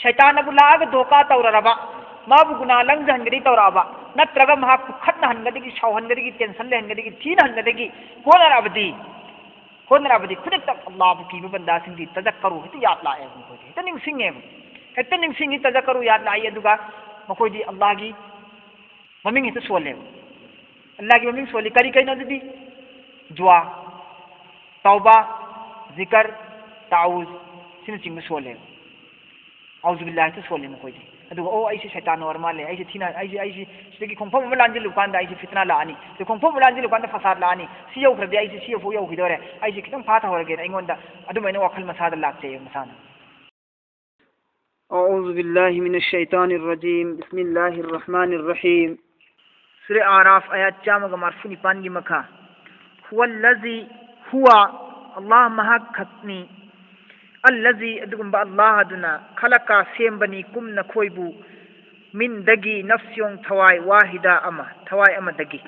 शैतानबु लाग धोका तौररबा माबु गुना लंजहनगदी तौरबा नत्रगा महा कुखतना हनगदी सावहनगदी टेंशन लेहनगदी थीन हनगदी होनराबदी खुद तक अल्लाह की बंदा सिंगी तजक्करू हित याद लाए मखोदी हित निंगसिंगे हित निंगसिंगी तजक्करू याद लाए दुगा मखोदी अल्लाह की ममिंग हित सोले अल्लाह की ममिंग सोले करी कई नदी दुआ तौबा जिक्र ताउज सिन चिंग सोले औज़ु बिल्लाहि हित सोले मखोदी अदुगा ओ ऐसे शैतान और माले ऐसे थीना ऐसे सिगी खोंफम मलांजे लुकांदा ऐसे फितना लानी तो खोंफम मलांजे लुकांदा फसाद लानी सी यौखरदे ऐसे सी यौ यौखिदोरे ऐसे खितंग फाथा होरगे अइंगोंदा अदुमैना वखल मसादा लाक्चे मसाना औज़ु बिल्लाहि मिनश शैतानिर रजीम बिस्मिल्लाहिर रहमानिर रहीम सूरह आराफ आयत 4 मारफुनी पानगी मखा हुवल्लज़ी हुवा अल्लाह महखतनी अल्लज़ी अदुगुंबा अल्लाह अदुना खलका सेमबनी कुम नखोइबु मिन दगी नफ्स्यों थवाई वाहिदा अमा थवाई अमा दगी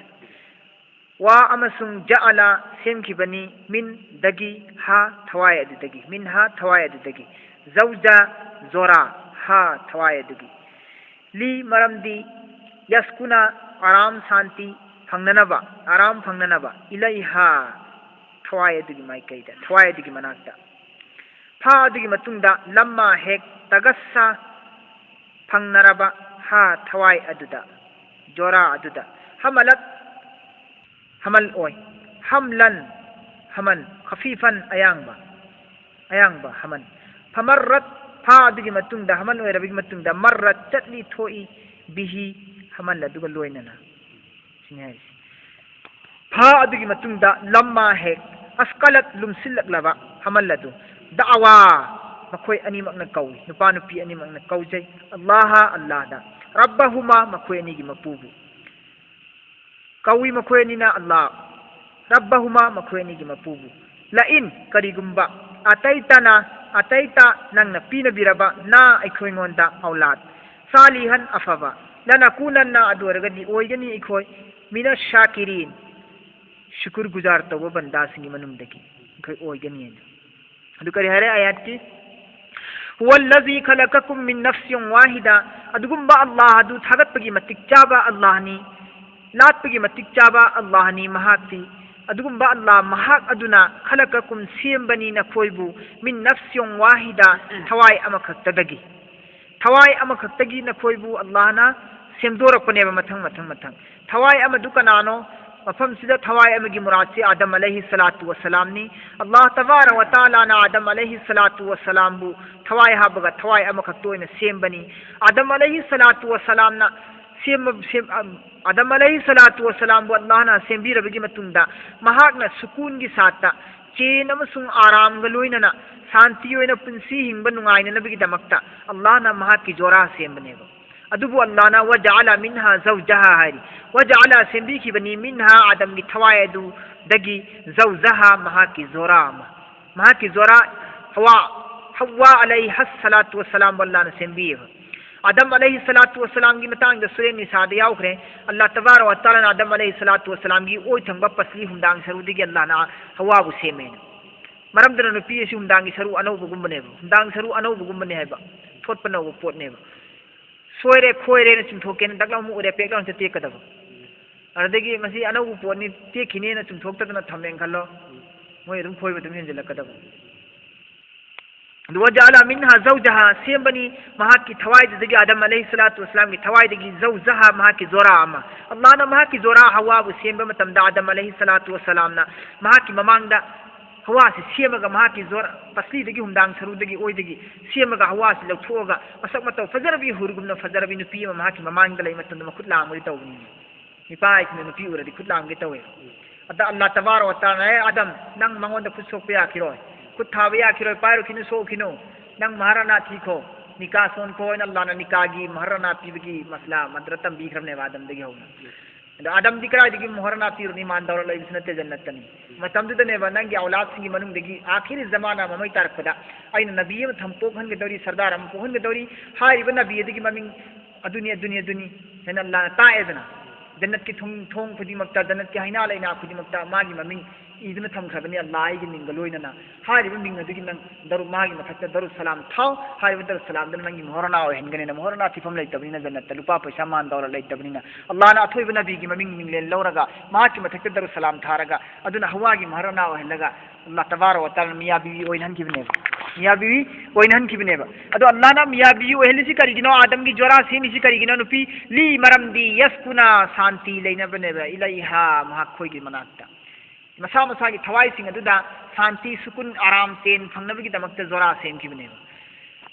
वा अमसुंग जअला सेमखिबनी मिन दगी हा थवाई अदुदगी मिन हा थवाई अदुदगी ज़ौजा जोरा हा थवाई अदुगी ली मरमदी यस्कुना आराम शांति फंगननबा इलैहा थवाई अदुगी माइकैदा थवाई अदुगी मनाक्ता फा अदुगी मतुंगदा लम्मा हेक तगस्सा फंगनरबा हा थवाई अदुदा जोरा अदुदा हमलत हमल ओय हमलन हमन खफीफन अयांगबा हमन फमर्रत फा अदुगी मतुंगदा हमन ओयरबिगी मतुंगदा मर्रत चटली थोई बिही हमन अदुगा लोयनना सिनेहाय फा अदुगी मतुंगदा लम्मा हेक अस्कलत लुमसिल्लकलबा हमल अदु दावा मखोय अनिमकना कौई नुपा नुपी अनिमकना कौजै अल्लाह अल्लाहदा रब्बहुमा मखोय अनिगी मपुबु कौई मखोय अनिना अल्लाह रब्बहुमा मखोय अनिगी मपुबु लाइन करिगुंबा अतैता नंगना पीनबिरबा ना अखोयंगोंदा औलाद सालिहन अफबा लनकुनन्ना अदोरगदी ओइगनी अखोय मिना शाकिरीन शुक्र गुजार तौबा बंदासिंगी मनुमदगी अखोय ओइगनी अदु करी हरे आयत की हुवल्लज़ी खलक़कुम मिन नफ्सिन वाहिदा अदुगुंबा अल्लाह अदु थागतपगी मतिक चाबा अल्लाहनी लातपगी मतिक चाबा अल्लाहनी महाक्ति अदुगुंबा अल्लाह महाक अदुना खलक़कुम सेमबनी नखोइबु मिन नफ्सिन वाहिदा थवाई अमखक्तगी नखोइबु अल्लाहना सेमदोरकपनेबा मथंग थवाई अमदु कनानो मफम सिदा थवाई अमगी मुराद से आदम अलैहि सलातु वसलाम नी अल्लाह तबारक व तआला ना आदम अलैहि सलातु वसलाम बु थवाई हाबगा थवाई अमखक्तोइना सेमबनी आदम अलैहि सलातु वसलाम ना आदम अलैहि सलातु वसलाम बु अल्लाह ना सेमबीरबगी मतुंगदा महाकना सुकून गी साता चेन अमसुंग आराम गा लोइनना शांति ओइना पुंसी हिंगबा नुंगाइननबगी दमक्ता अल्लाह ना महाकी जोरा सेमबनेबा अदुबु अल्लाह ना वजअला मिनहा ज़ौजहा हारी वजअला सेंबी की बनी मिनहा आदम की थवाई अदु दगी ज़ौजहा महा की जोरा हवा अलैहि सलातु वसलाम अल्लाह ने सेंबी आदम अलैहि सलातु वसलाम की मतंग सूरह निसा दे याउखरे अल्लाह तबारक व तआला ने आदम अलैहि सलातु वसलाम की ओय थंबा पसली हुंदांग सरुदिगी अल्लाह ना हवा बु सेमेन मरमदन नुपी एसी हुंदांगी सरु अनौबगुंबने हुंदांग सरु अनौबगुंबने हैबा थोटपनौ पोटनेबा सोयरे खोयरे न चिंथोके दगला मु उरे पेगला न टेकदब अरदगी मसी अनौबु पोटनी टेखिने न चिंथोक्तदना थमें खल्लो मोय रुम खोयब तुम हेंजलकदब वजअला मिनहा ज़ौजहा सेमबनी महा की थवाई दगी आदम अलैहि सलातु वसलाम की थवाई दगी ज़ौजहा महा की जोरा अमा अल्लाह ना महा की जोरा हवा बु सेमबा मतमदा आदम अलैहि सलातु वसलाम ना महा की ममांगदा हवा से सेमगा महा की जोरा पसली दगी हुंदांग सरुदगी ओइदगी सेमगा हवा से लौथोगा मसक मतौ फजरबी हुरगुमना फजरबी नुपी महा की ममांगदा लई मतंद मखुत लांगरी तौनी निपाय की नुपी उरदी खुद लांगरी तौवे अदा अल्लाह तबारक व तआला ए आदम नंग मंगोंदा खुद सोकपे आखिरोय खुद थाबे आखिरोय पायरो खिनु सोखिनो नंग महाराना थीखो निका सोन को अल्लाह ना निकागी महाराना पीबगी मसला मद्रतम बीखरने आदम दगी होना आदम दिकरा दगी महाराना पीरुनी मान दौर लई बिसनते जन्नतनी मतमदने नंगी औलाद सिंगी मनुंग दगी आखिरी जमाना ममई तारकदा अइन नबी म थंपो खन के दौरी सरदार हम को हन के दौरी हाइब नबी दगी ममिंग अदुनी हेन अल्लाह ताएदना जन्नत की थोंग खुदी मक्ता जन्नत की हैना लेना खुदी मक्ता मागी ममिंग ꯏꯗꯨꯅ ꯊꯝꯈ꯭ꯔꯕꯅꯤ ꯑꯜꯂꯥꯍꯒꯤ ꯃꯤꯡꯒ ꯂꯣꯏꯅꯅ ꯍꯥꯏꯔꯤꯕ ꯃꯤꯡ ꯑꯗꯨꯒꯤ ꯅꯪ ꯃꯥꯒꯤ ꯃꯊꯛꯇ ꯗꯔꯨ ꯁꯂꯥꯝ ꯊꯥꯎ ꯍꯥꯏꯔꯤꯕ ꯗꯔꯨ ꯁꯂꯥꯝꯗꯨꯅ ꯅꯪꯒꯤ ꯃꯣꯍꯔꯅꯥ ꯑꯣꯏꯍꯟꯒꯅꯤꯅ ꯃꯣꯍꯔꯅꯥ ꯊꯤꯐꯝ ꯂꯩꯇꯕꯅꯤꯅ ꯖꯟꯅꯠꯇ ꯂꯨꯄꯥ ꯄꯩꯁꯥ ꯃꯥꯟ ꯇꯧꯔ ꯂꯩꯇꯕꯅꯤꯅ ꯑꯜꯂꯥꯍꯅ ꯑꯊꯣꯏꯕ ꯅꯕꯤꯒꯤ ꯃꯃꯤꯡ ꯃꯤꯡꯂꯦꯟ ꯂꯧꯔꯒ ꯃꯍꯥꯛꯀꯤ ꯃꯊꯛꯇ ꯗꯔꯨ ꯁꯂꯥꯝ ꯊꯥꯔꯒ ꯑꯗꯨꯅ ꯍꯋꯥꯒꯤ ꯃꯣꯍꯔꯅꯥ ꯑꯣꯏꯍꯜꯂꯒ ꯑꯜꯂꯥ ꯇꯕꯥꯔꯛ ꯋ ꯇꯥꯂꯥꯅ ꯃꯤꯌꯥ ꯕꯤꯕꯤ ꯑꯣꯏꯍꯟꯈꯤꯕꯅꯦꯕ मियाँ बीवी ओइनहनखिबनेबा अदो अल्लाह ना मियाँ बीवी ओहलिसि करिगिनो आदम की जोरा सेमिसि करिगिनो नुपी ली मरमदी यस्कुना शांति लेनबनेबा इलैहा महाखोय की मनाक्ता मसा मसा की थवाई सिंग अदुदा शांति सुकुन आराम तेन फंगनबगी दमक्ता जोरा सेमखिबनेबा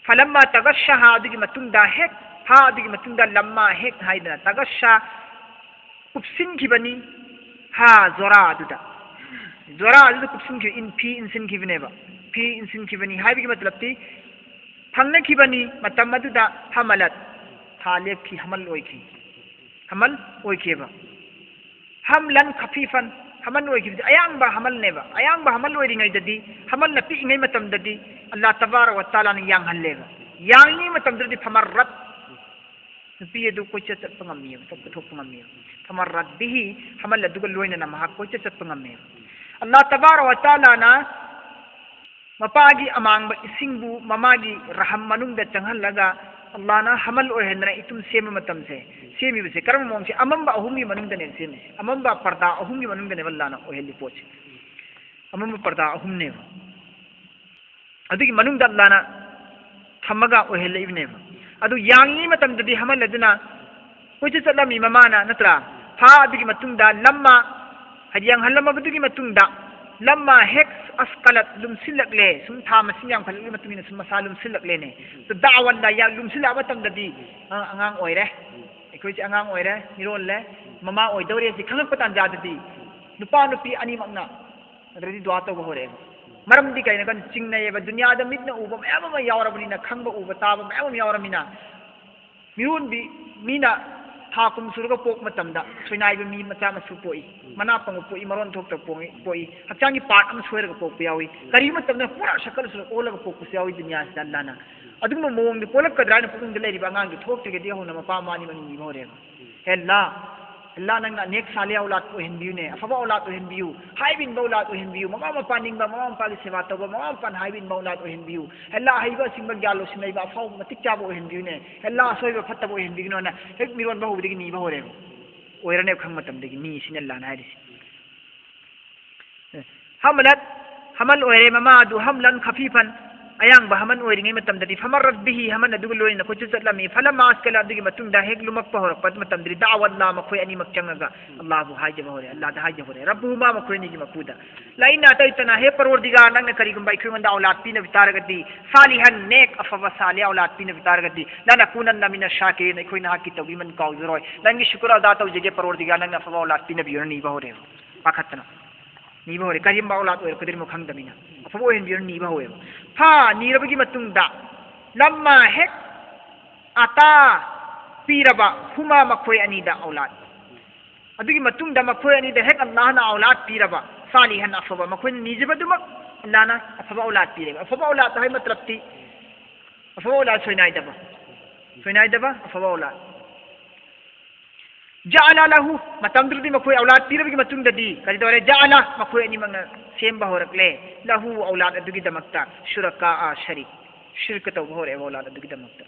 फलम्मा तगश्शहा अदुगी मतुंगदा हेक हा अदुगी मतुंगदा लम्मा हेक हाइदना तगश्शा कुपसिनखिबनी हा जोरा अदुदा जोरा अदुदा कुपसिनखि इन फी इनसिनखिबनेबा फी इनसिनखिबनी हाइबगी मतलबती फंगनखिबनी मतम अदुदा हमलत थालेपखि हमल ओइखिबा हमलन खफीफन हमल ओइखिबदी अयांबा हमलनेबा अयांबा हमल ओइरिङैददी हमल नपि इङै मतमददी अल्लाह तबारक व तआला ने यांगहल्लेबा यांगी मतमददी फमर्रत नुपि अदु कोइचा चटपा ngamiba चटथोकपा ngamiba फमर्रत बिहि हमल अदुगा लोइनना महा कोइचा चटपा ngamiba अल्लाह तबारक व तआला ना मपागी अमांगबा इसिंगबु ममागी रहम मनुंगदा चंगहल्लगा अल्लाह ना हमल ओहनना इतुम सेम मतमसे सेमिबसे करम मोंगसे अमंबा अहुमगी मनुंगदने सेमि अमंबा पर्दा अहुमगी मनुंगदने अल्लाह ना ओहली पोचे अमंबा पर्दा अहुमने अदुगी मनुंगदा अल्लाह ना थमगा ओहलेइबनेबा अदु यांगी मतमददी हमल अदुना कोइचे चलमी ममाना नत्रा फा अदुगी मतुंगदा लम्मा हदियांग हल्लमबदुगी मतुंगदा लम्मा हेक्स अस्कलत लुमसिलकले सुम था मसिंग याम खलि मतुमिन सुम मसा लुमसिलकले ने तो दावल्ला या लुमसिला मतमददी अंगांग ओइरे एकोइ अंगांग ओइरे निरोले ममा ओइदौरे जि खलक तांजाददी नुपा नुपी अनि मक्ना अदरदि दुआ तो होरे मरमदी कइना कन चिंगनयेबा दुनियादा मिटना उबा मयाम मा यावरबनिना खंगबा उबा ताबा मयाम यावरमिना मिरुनबी मीना थाकुम सुरगा पोक मतमदा सोइनाइबा मी मचा मसु पोई मना पंग पोई मरोन थोकता पोई हक्चांगी पार्ट अम सोयरगा पोक यावी करी मतमदा पूरा शकल सुर ओलगा पोक यावी दुनिया से अल्लाहना अदुम मोंग दि पोलक कद्रान पुंग लेरिबा अंगांगी थोकते गे होना मपा मानी मनी मोरेबा हेल्ला अल्लाह नंगा नेक साले औलाद को हिंबियुने अफबा औलाद को हिंबियु हाइबिन औलाद को हिंबियु ममा मपा निंगा ममा मपा की सेवा तब ममा मपा हाइबिन औलाद को हिंबियु अल्लाह हाइबा सिंबा ग्यालो सिनैबा अफाउ मतिक चाबो हिंबियुने अल्लाह सोइबा फत्तबो हिंबियुनो हेक मिरोन बहुदिगी नीबा होरे ओइरने खंग मतमदगी नी सिन अल्लाह ना हाइरिसि हमलत हमल ओइरे ममा दु हमलन खफीफन अयांग हमन ओइरिङै मतमददी फमरत बिहि हमन अदुग लोइना कोइ चटलमी फलमा अस्कला अदुगी मतुंगदा हेक लुमक पहरक पद मतमददी दावल्ला मखोय अनि मक्चंगगा अल्लाह बु हाइजे होरे अल्लाह दा हाइजे होरे रब्बुमा मखोय निगी मकुदा लाइना तैतना हे परवरदिगार नंग करिगुम बाइ खिमंदा औलाद पिन बितारगदी सालिहन नेक अफवा साले औलाद पिन बितारगदी लाना कुनन्ना मिन शाकिरिन खोयना हाकि तौबी मन काउजरोय नंगी शुक्र अदा तौजेगे परवरदिगार नंग अफवा औलाद पिन बियोरनी बहोरे पाखतना नीबा होरे करिम औलाद ओइर कदिर मखंग दमिना अफवा ओइन बियोर नीबा होए फा नीरबगी मतुंगदा लम्मा हेक आता पीरबा हुमा मखोय अनीदा औलाद अदुगी मतुंगदा मखोय अनीदा हेक अल्लाह ना औलाद पीरबा सालिहन अफबा मखोय नीजबदुमक अल्लाह ना अफबा औलाद पीरेबा अफबा औलाद हाय मतलबती अफबा औलाद सोइनाइदबा अफबा औलाद जाअला लहु मतमद्रदी मखोय औलाद पीरबगी मतुंगददी करिदोरे जाअला मखोय अनि मंग सेमबा होरकले लहु औलाद अदुगी दमक्ता शुरका शरीक शिरक तौबा होरे औलाद अदुगी दमक्ता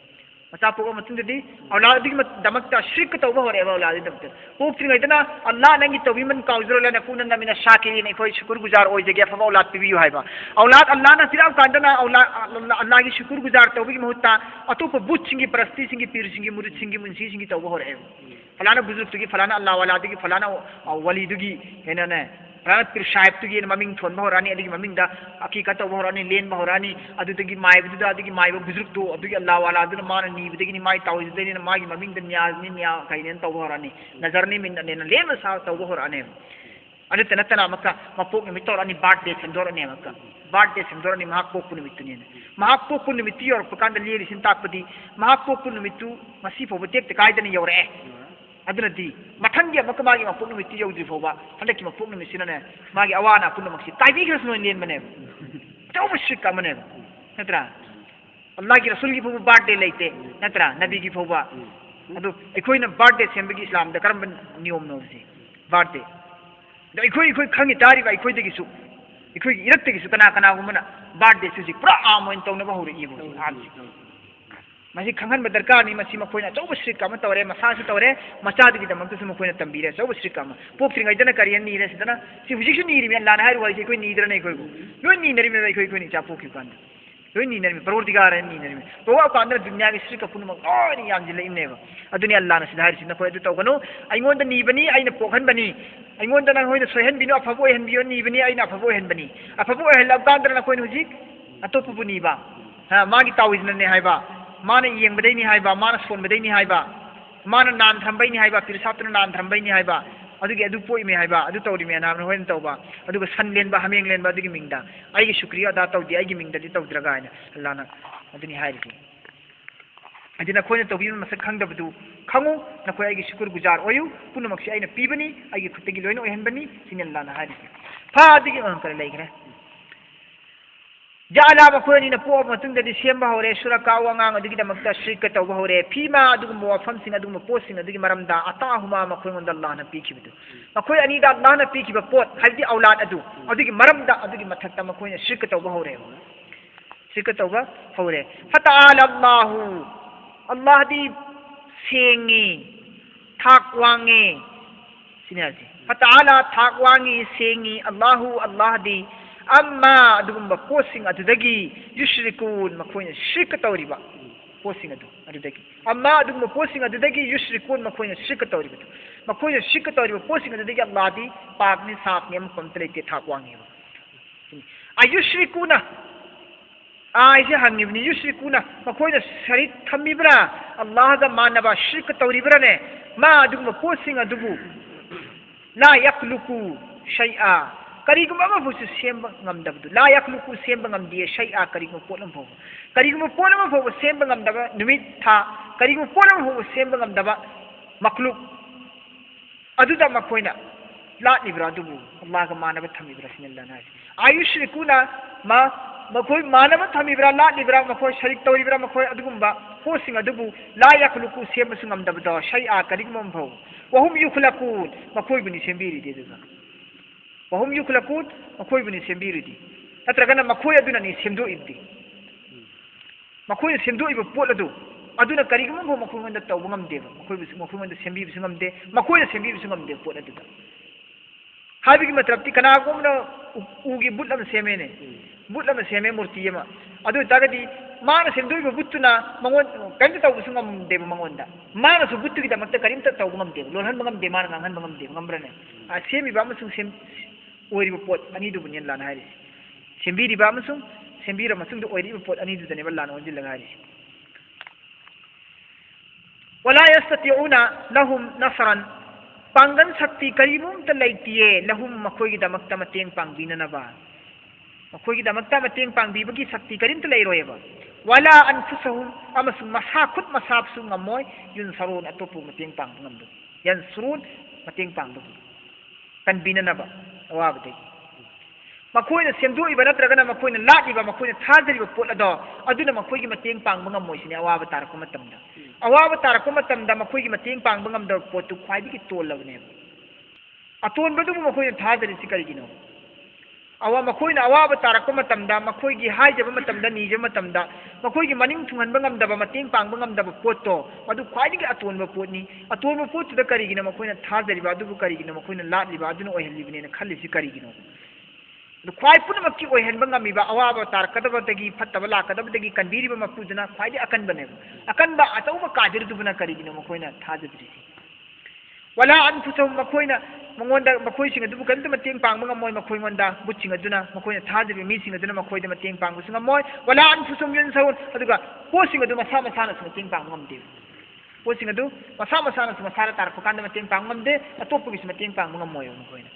मचा पोगा मतुंगददी औलाद अदुगी दमक्ता शिरक तौबा होरे औलाद दमक्ता पोक्त्रिङैदना अल्लाह नंगी तौबीमन काउजरोलना कुनन्ना मिन शाकिरिन खोय शुक्र गुजार ओइजगे अफबा औलाद पिबियु हाइबा औलाद अल्लाह ना तिराव कांदना औलाद अल्लाह की शुक्र गुजार तौबगी मुहत्ता अतोप बुत सिंगी परस्ती सिंगी पीर सिंगी मुरिद सिंगी मुंशी सिंगी तौबा होरे फलाना बुजुर्ग तुगी फलाना अल्लाह वाला तुगी फलाना वली तुगी हेनने फलाना पीर साहेब तुगी ममिंग थोन होरानी अदगी ममिंग दा हकीकत होरानी लेन होरानी अदु तुगी माइबदुदा अदगी माइब बुजुर्ग तो अदगी अल्लाह वाला अदु माना नीबदगी नि माइ ताउजदनी मागी ममिंग द न्याज नि न्या काइनेन तौ होरानी नजर नि मिन ने लेम सा तौ होरानी अदु तनतना मक्का मपोक निमित तौरानी बर्थडे सेंदोरनी मक्का बर्थडे सेंदोरनी महापोक निमितुनी महापोक निमिति और पकांद लेरि सिन ताकपदी महापोक निमितु मसी फोबो टेक काइदनी यौरे अदुनदी मथंगी अमक मागी मपुक निमिति यौद्रि फोबा हंदकी मपुक निमिसिनने मागी अवाना पुनमक्सि ताइबिग्रसनो लेन बने तौब शिक मने नत्रा अल्लाह की रसूल की फोबा बर्थडे लेते नत्रा नबी की फोबा अदु एखोइना बर्थडे सेंबगी इस्लाम द करम नियम नोसी बर्थडे ꯑꯩꯈꯣꯏ ꯈꯪꯉꯤ ꯇꯥꯔꯤꯕ ꯑꯩꯈꯣꯏꯗꯒꯤꯁꯨ ꯑꯩꯈꯣꯏꯒꯤ ꯏꯔꯛꯇꯒꯤꯁꯨ ꯀꯅꯥꯒꯨꯝꯕꯅ ꯕꯥꯔꯊꯗꯦꯁꯤ ꯍꯧꯖꯤꯛ ꯄꯨꯔꯥ ꯑꯥꯝ ꯑꯣꯏꯅ ꯇꯧꯅꯕ ꯍꯧꯔꯛꯏꯕ ꯃꯁꯤ ꯈꯪꯍꯟꯕ ꯗꯔꯀꯥꯔꯅꯤ ꯃꯁꯤ ꯃꯈꯣꯏꯅ ꯑꯆꯧꯕ ꯁ꯭ꯇ꯭ꯔꯤꯛ ꯑꯃ ꯇꯧꯔꯦ ꯃꯁꯥꯁꯨ ꯇꯧꯔꯦ ꯃꯆꯥꯗꯨꯒꯤꯗꯃꯛꯇꯁꯨ ꯃꯈꯣꯏꯅ ꯇꯝꯕꯤꯔꯦ ꯑꯆꯧꯕ ꯁ꯭ꯇ꯭ꯔꯤꯛ ꯑꯃ ꯄꯣꯛꯇ꯭ꯔꯤꯉꯩꯗꯅ ꯀꯔꯤ ꯅꯤꯔꯦ ꯁꯤꯗꯅ ꯁꯤ ꯍꯧꯖꯤꯛꯁꯨ ꯅꯤꯔꯤꯕ ꯂꯥꯟꯅ ꯍꯥꯏꯔꯤꯕ ꯋꯥꯔꯤꯁꯦ ꯑꯩꯈꯣꯏ ꯅꯤꯗ꯭ꯔꯅꯦ ꯑꯩꯈꯣꯏꯕꯨ ꯂꯣꯏ ꯅꯤꯅꯔꯤꯃꯦꯕ ꯑꯩꯈꯣꯏꯅ ꯏꯆꯥ ꯄꯣꯛꯈꯤꯕ ꯀꯥꯟꯗ lối nhìn này parodi gar này nhìn này rồi ao kan dunia cái sri kapun mak oh ni yang jilai ne ba adunia Allah na sidhari sin ko edu taw gano ai ngon da ni bani ai na pokhan bani ai ngon da na hoi da sohen binu afabo hen biyo ni bani ai na afabo hen bani afabo hen lab kan da na ko hujik atop bu ni ba ha ma gi tawiz na ne hai ba ma na yeng badai ni hai ba ma na son badai ni hai ba ma na nan thambai ni hai ba pir sat na nan thambai ni hai ba adugi adu poi me hai ba adu tawri me na hoi na taw ba aduga san len ba hameng len ba adugi mingda ai gi shukriya da taw di ai gi mingda di taw draga ina Allah na aduni hai ri adina khoi na tawbi masak khang da badu khangu na khoi ai gi shukur gujar oyu punu mak si ai na pibani ai gi khutagi loina ohen bani sin Allah na hai ri pha adigi on kar lai gre jala ba khoi ni na po matung da di semba hore suraka wangang adigi da makta shirka taw ba hore phima adugu mo fam sing adugu mo posting adugi maramda atahuma makhoi ngon Allah na pi khibidu makhoi ani da Allah na pi khiba pot haldi aulad adu adugi maramda adugi mathakta makhoi na shirka taw ba hore shirka taw ba hore fata'ala Allah di sengi thak wangi sinarji fata'ala thak wangi sengi Allah di amma adugumba posting adudagi yushrikun makoina shirka tawriba posting adudagi amma adugumba posting adudagi yushrikun makoina shirka tawriba makoina shirka tawriba posting adudagi Allah di pakni sapni am komplete thakwangi ayushrikuna aise hangibni yushrikuna makoina sharit thamibra Allah da manaba shirka tawribra ne ma adugumba posting adubu la yakhluqu shay'a kariguma ma fusu semba ngamdabdu la yakluku semba ngamdiye shay'a kariguma polam pho kariguma polam pho semba ngamdaba numit tha kariguma polam pho semba ngamdaba makluk aduda makoina la ibra dubu Allah ga manaba thamibra sinallah na ayushrikuna ma makoi manaba thamibra la ibra makoi sharik tawibra makoi adugumba ho singa dubu la yakluku semba sungamdabdo shay'a kariguma pho wa hum yukhlaqun makoi buni sembiri de duga wahum yukhlaqun makoi buni sembiridi natragana makoi aduna ni semdo ibdi makoi semdo ibu pot adu aduna karigum bo makoi ngonda taw ngam de makoi ngonda sembi bisungam de makoi sembi bisungam de pot adu habigi matrapti kana gomna ugi budlam semene budlam seme murti yama adu tagadi mana semdo ibu butuna mangon kanda taw bisungam de mangonda mana su butu kita makta karim ta taw ngam de lolhan ngam de mana ngangan ngam de ngambrane a semi ba masung sem oiriba pot ani du bunyan lan hari sembiri ba masung sembira masung du oiriba pot ani du dane ballan onjil lang hari wala yastati'una lahum nasran pangan sakti karibum ta laitiye lahum makhoi gi damak ta mateng pangbina na ba makhoi gi damak ta mateng pangbi bagi sakti karim ta lairoyeba wala anfusuhum amasung masakut masapsung ngamoy yun sarun atopu mateng pang ngamdu yan surun mateng pang bu kan binana ba awabde makoina semdu iba natragana makoina ladiba makoina thadriba pot ado aduna makoigi mateng pangba ngamoi sini awaba tarako matamda makoigi mateng pangba ngamda pot tu khwaidi ki tollabne aton badu makoina thadri sikarigino awa makoina awaba tarako matamda makoigi haijaba matamda nije matamda makoigi maning thunganba ngamdaba mateng pangba ngamdaba potto adu khwaidi ki atonba potni atonba pot da karigina makoina thadriba adu karigina makoina ladliba aduna ohelibne na khallisi karigino khwai punamakki ohenba ngamiba awaba tarkadabadagi phattaba lakadabadagi kanbiriba mapuduna khwaidi akanba atauba kadirudubuna karigina makoina thadadri wala anfusahum makoina mangonda makoi singa dubu kanta mateng pangba ngamoy makoi ngonda butching aduna makoina thadri mi singa aduna makoida mateng pangbu singa moy wala anfusahum yunsawun aduga posing adu masa masana singa mateng pang ngamde posing adu masa masana singa sara tarko kanda mateng pang ngamde atopu gi mateng pang ngamoy makoina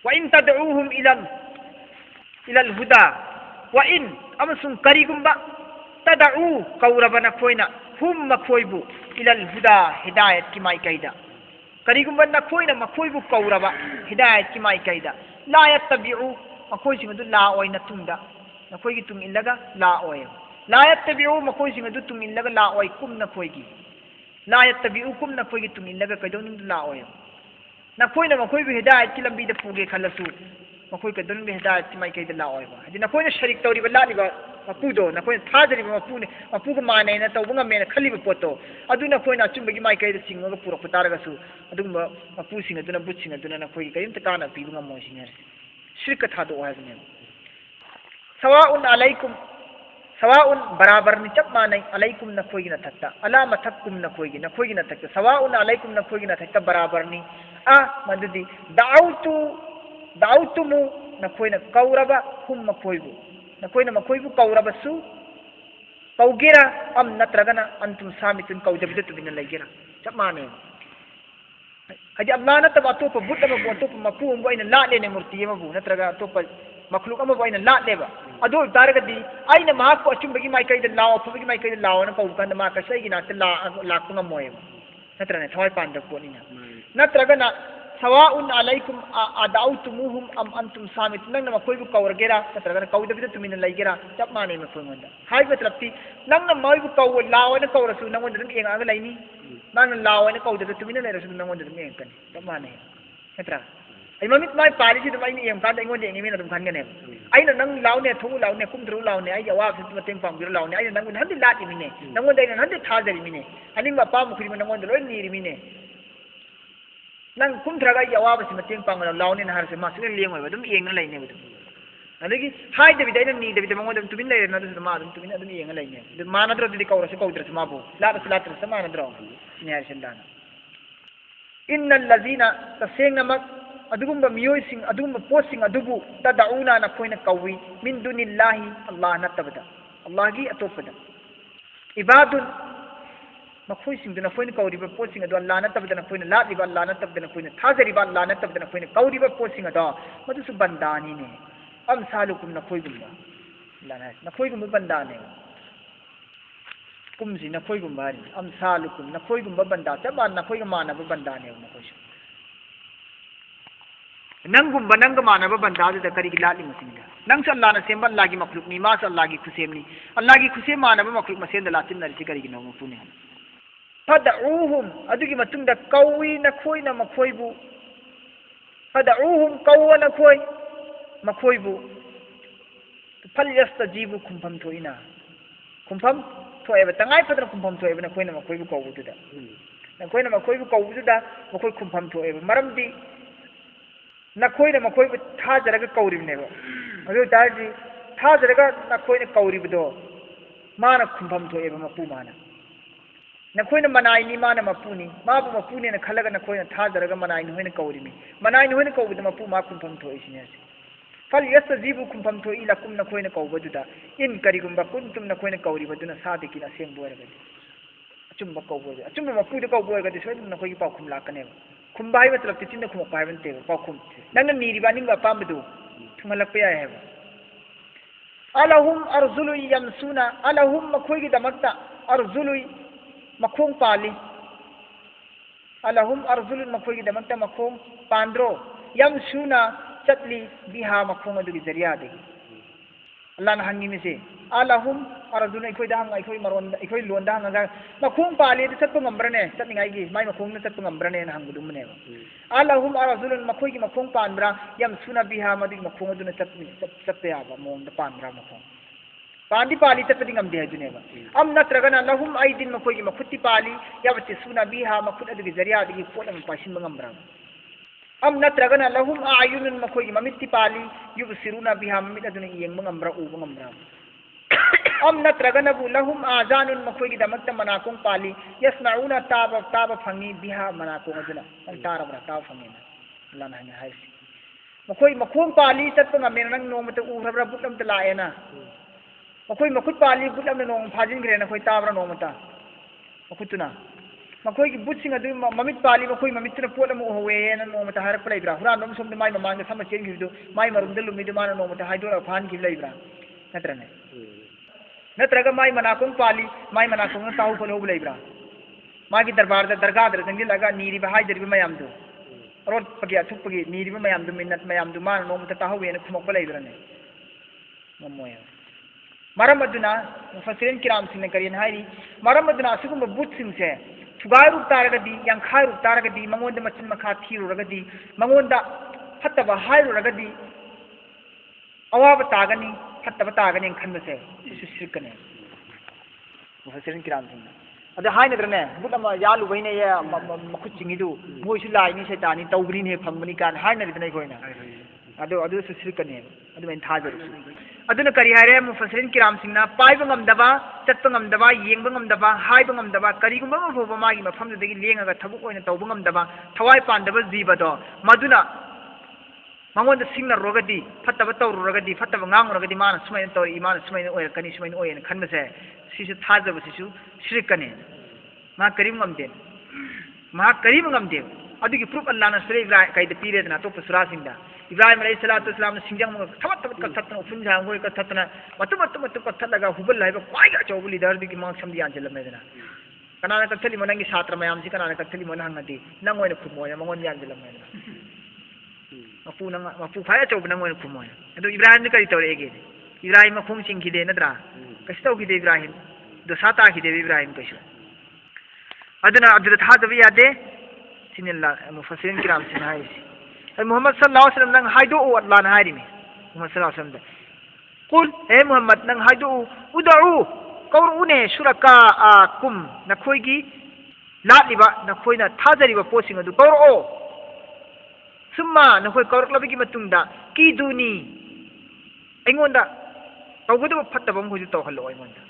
wa in tad'uuhum ila al-huda wa in amasung karigumba tad'u qawrabana koina hum makoibu ila al-huda hidayat ki mai kaida karigumba na koina makoibu qawraba hidayat ki mai kaida la yattabi'u makoi singa du la oina tungda nakoi gi tung illaga la oy la yattabi'u makoi singa du tung illaga la oy kum na koi gi la yattabi'u kum na koi gi tung illaga kaidon la oy नखोइना मखोइबु हिदायत की लंबी पुगे खलसु मखोइ कदन हिदायत की माइकैद लाओइबा हदि नखोइना शरीक तौरिबा लालिबा मपुदो नखोइना थाजरिबा मपुने मपुगा मानेना तौबा ngamenna खलिबा पोतो अदु नखोइना अचुंबगी माइकैद सिंगगा पुरकपा तारगसु अदुगुम मपुसिंग अदुना बुtsiंग अदुना नखोइ कयिमता काना पिबु ngमोसिने शिरक थादो हायबने सवाउन अलैकुम सवाउन बराबर नि चप मानै अलैकुम नखोइगी नथक्ता अला मथक्कुम नखोइगी नथक्ता सवाउन अलैकुम नखोइगी नथक्ता बराबर नि आ मदुदी दाउतुमु नखोइना कौरबा हुम मखोइबु नखोइना मखोइबु कौरबसु कौगेरा अम नत्रगना अंतुम सामितुन कौदबिद तुबिन लैगेरा चप माने हदि अल्लाह नतबा अतोप बुत अमबु अतोप मपु अमबु अइना लालेने मूर्ति अमबु नत्रगा अतोप मखलुक अमबु अइना लालेबा अदो तारगदी अइना माको अचुंबगी माइकैद लाओ फुबगी माइकैद लाओ न कौ कंद मा कसैगी नाते लाकु ngमोयबा नत्रने थवाय पांद पोनिना नत्रगना सवाउन अलैकुम अदाउतुमुहुम अम अंतुम सामित नंग मखोइबु कौरगेरा नत्रगना कौदबिद तुमिन लैगेरा चप माने मखोइंगोंदा हाइबा तलप्ती नंग मखोइबु कौ लाओ न कौरसु नंगोंद दम एंगागा लैनी नंग लाओ न कौदबिद तुमिन लैरसु नंगोंद दम एंगकनी चप माने नत्रा आई ममित माइ पालिसि दम आइनि एंग कांद एंगोंद एंगिमिन दम खनगने आइना नंग लाउने थु लाउने कुमद्रु लाउने आई अवाब सु मतेंग पांगिरु लाउने आइना नंगोंद हंदि लातिमिने नंगोंद आइना हंदि थाजरिमिने अनिंग अपाम खुरिम नंगोंद लोय नीरिमिने नंग कुमथ्रगा अवाब सु मतेंग पांगना लाउने न हरसे मासुले लेंगोय दम एंगना लैने बदु अदगी हाइद बिदा आइना नी दबिदा मंगोंद तुमिन लैरे न दु मा दम तुमिन दम एंगा लैने दु मानद्रो दि कौरसु कौद्रसु माबु लात्रस मानद्रो न्यायसंदाना इन्नल लजीना तसेंगनमक अदुगुम्बा मियोइसिंग अदुगुम्बा पोसिंग अदुबु तदउना नखोइना कौवी मिन दुनिल्लाहि अल्लाह नतबदा अल्लाह की अतोपदा इबादुन मखोइसिंग नखोइना कौरिबा पोसिंग अदु अल्लाह नतबदा नखोइना लादिबा अल्लाह नतबदा नखोइना थाजरिबा अल्लाह नतबदा नखोइना कौरिबा पोसिंग अदो मदुसु बंदानी ने अम सालुकुम नखोइगुम्बा अल्लाह नखोइगुम्बा बंदाने कुमसी नखोइगुम्बा हारि अम सालुकुम नखोइगुम्बा बंदा चबा नखोइगा मानबा बंदाने नखोइसु नंगुम्बा नंग मानबा बंदादुदा करिगी लाली मसिंदा नंगस अल्लाह न सेंबा अल्लाह की मखलुक नि मास अल्लाह की खुसेमनी अल्लाह की खुसे मानबा मखलुक मसेंदा लाचिन नरिसि करिगी नो मपुने फदऊहुम अदुगी मतुंगदा कौवी नखोइना मखोइबु फदऊहुम कौवा नखोइ मखोइबु फल्यस्तजीबु खुंफम थोइना खुंफम थोएबा तंगाइ फदना खुंफम थोएबा नखोइना मखोइबु कौबुदुदा नखोइना मखोइबु कौबुदुदा मखोइ खुंफम थोएबा मरमदि नखोइना मखोइबु थाजरगा कौरिबनेबा अदु तारदि थाजरगा नखोइना कौरिबदो माना खुंफम थोएबा मपु माना नखोइना मनाइनि माना मपुनी माबु मपुने न खलगा नखोइना थाजरगा मनाइनि होइना कौरिमि मनाइनि होइना कौबुदा मपु मा खुंफम थोइसिने फल यस्तजीबु खुंफम थोइ लकुम नखोइना कौबदुदा इन करिगुम्बा कुंतुम नखोइना कौरिबदुना सादिकिन असेंबु ओरगदि अचुम्बा कौबदि अचुम्बा मपुदे कौबु ओरगदि सोइदुम नखोइगी पाउखुम लाकनेबा खुम्बा है मतलब चिन्ह खुम पाइबनते पाखुम नंग नीरिबा निंग अपामदु थुंगलप याय है अलहुम अर्जुलु यमसुना अलहुम मखोइगी दमक्ता अर्जुलु मखोंग पाली अलहुम अर्जुलु मखोइगी दमक्ता मखोंग पांद्रो यमसुना चटली बिहा मखोंग अदुगी जरिया देगी अल्लाह न हंगी में से अलहुम अर्जुन इखोइ दांग इखोइ मरोन इखोइ लोन दांग गा मखोंग पाले दे चतप ngambrane चतनिंगाई गी माइ मखोंग न चतप ngambrane न हंगदुम ने अलहुम अर्जुन मखोइ की मखोंग पानब्रा यम सुना बिहा मदि मखोंग अदुन चतपे आबा मोंग द पानब्रा मखोंग पांदी पाली चतपदि ngamde हाजुनेबा अम नत्रगना लहुम आइदिन मखोइ की मखुति पाली याबति सुना बिहा मखुत अदुगी जरिया दि पोलम पासिन ngambra अम नत्रगना लहुम आयुन मखोइ ममिति पाली युबसिरुना बिहा ममित अदुन येंग ngambra उ ngambra अम नत्रगनबु लहुम आजानुन मखोइगी दमक्ता मनाकोंग पाली यस्नाउना ताब फंगी बिहा मनाकोंग अदुना नंग तारबरा ताब फंगी अल्लाह ना हाइसि मखोइ मखोंग पाली चतप ngamenna नंग नोमत उरबरा बुतम त लाएना मखोइ मखुत पाली बुतम नोम फाजिनग्रेना खोइ ताबरा नोमता मखुतुना मखोइगी बुतसिंग अदु ममित पाली मखोइ ममितना पोलम होवेना नोमता हारक पलाइब्रा हुरान नोम सोमद माइ ममांग सम चेंगिदु माइ मरुमद लुमिदु माना नोमता हाइदोरा फान गिबलाइब्रा नत्रने नत्रगा माइ मनाकोंग पाली माइ मनाकोंग ताहु फलो बुलाइब्रा मागी दरबार दरगाह जंगी लगा नीरी बहाई दरबी मयामदु रोड पगे अथुपगे नीरी मयामदु मिनट मयामदु मान नोमता ताहु वेन खुमक बलाइब्राने ममोय मरम अदुना मुफस्सिरिन किराम सिंह करियन हाइरी मरम अदुना असुगुम बुत सिंह से थुगाइरु तारगदी यांखाइरु तारगदी मंगोंदा मचिन मखा थीरुरगदी मंगोंदा फत्तबा हाइरुरगदी अवाब तागनी फत्तबा तागनी खनबसे सिसु शिरकने मुफस्सिरिन किराम सिंह अद हाइनद्रने बुत अमा यालुबैने ये मखुत चिंगिदु मोइसु लाइनि सैतानी तौबरिने फंगबनी कान हाइनरिदने कोइना अदु शिरकने अदु मेन थाजरु अदुना करी हारे मुफस्सिरिन किराम सिंहना पाइबा ngамदबा चत्पा ngамदबा येंबा ngамदबा हाइबा ngамदबा करीगुंबा मफोबा मागी मफमदगी लेंगागा थबुक ओइना तौबा ngамदबा थवाइ पांदबा जीबदो मदुना मंगोंद सिंगनरोगदी फत्तबा तौरुरगदी फत्तबा nganguरगदी माना सुमाइन तौरि इमाना सुमाइन ओयरकनी सुमाइन ओयन खनबसे सिसु थाजबा सिसु शिरकने मा करीम ngамदे मा करीम ngамदे अदुगी प्रूफ अल्लाह ना सुरे कायद पीरेदना तो सुरा सिंदा इब्राहिम अलैहिस्सलाम सिंजंग थमत थमत कथतना उफुंजा होय कथतना मतु मतु मतु कथलगा हुबल लाइबा क्वाइगा चौबु लीडर दिगी मांग समदि यानजलमेदना कनाना कथली मनंगी छात्र मयाम सि कनाना कथली मन हंगदी नंग ओयना खुमोय मंगोन यानजलमेदना मपू फाय चौबु नंग ओयना खुमोय अदु इब्राहिम ने करी तौरेगे इब्राहिम मखुम सिंखिदे नद्रा कस तौखिदे इब्राहिम दोसा ताखिदे इब्राहिम कइसु अदुना अब्दुल थाजब यादे सिनिल्ला मुफस्सिरिन किराम सिनाइसी मोहम्मद सल्लल्लाहु अलैहि वसल्लम नंग हाइदो अल्लाह ना हारिमी मोहम्मद सल्लल्लाहु अलैहि वसल्लम कुल हे मोहम्मद नंग हाइदो उदउ कौरुने सुरका कुम नखोइगी लालिबा नखोइना थाजरिबा पोसिंग अदु कौरो सुम्मा नखोइ कौरक्लबगी मतुंगदा कीदुनी अइंगोंदा तौगदब फत्तबम होजु तौहल्लो अइंगोंदा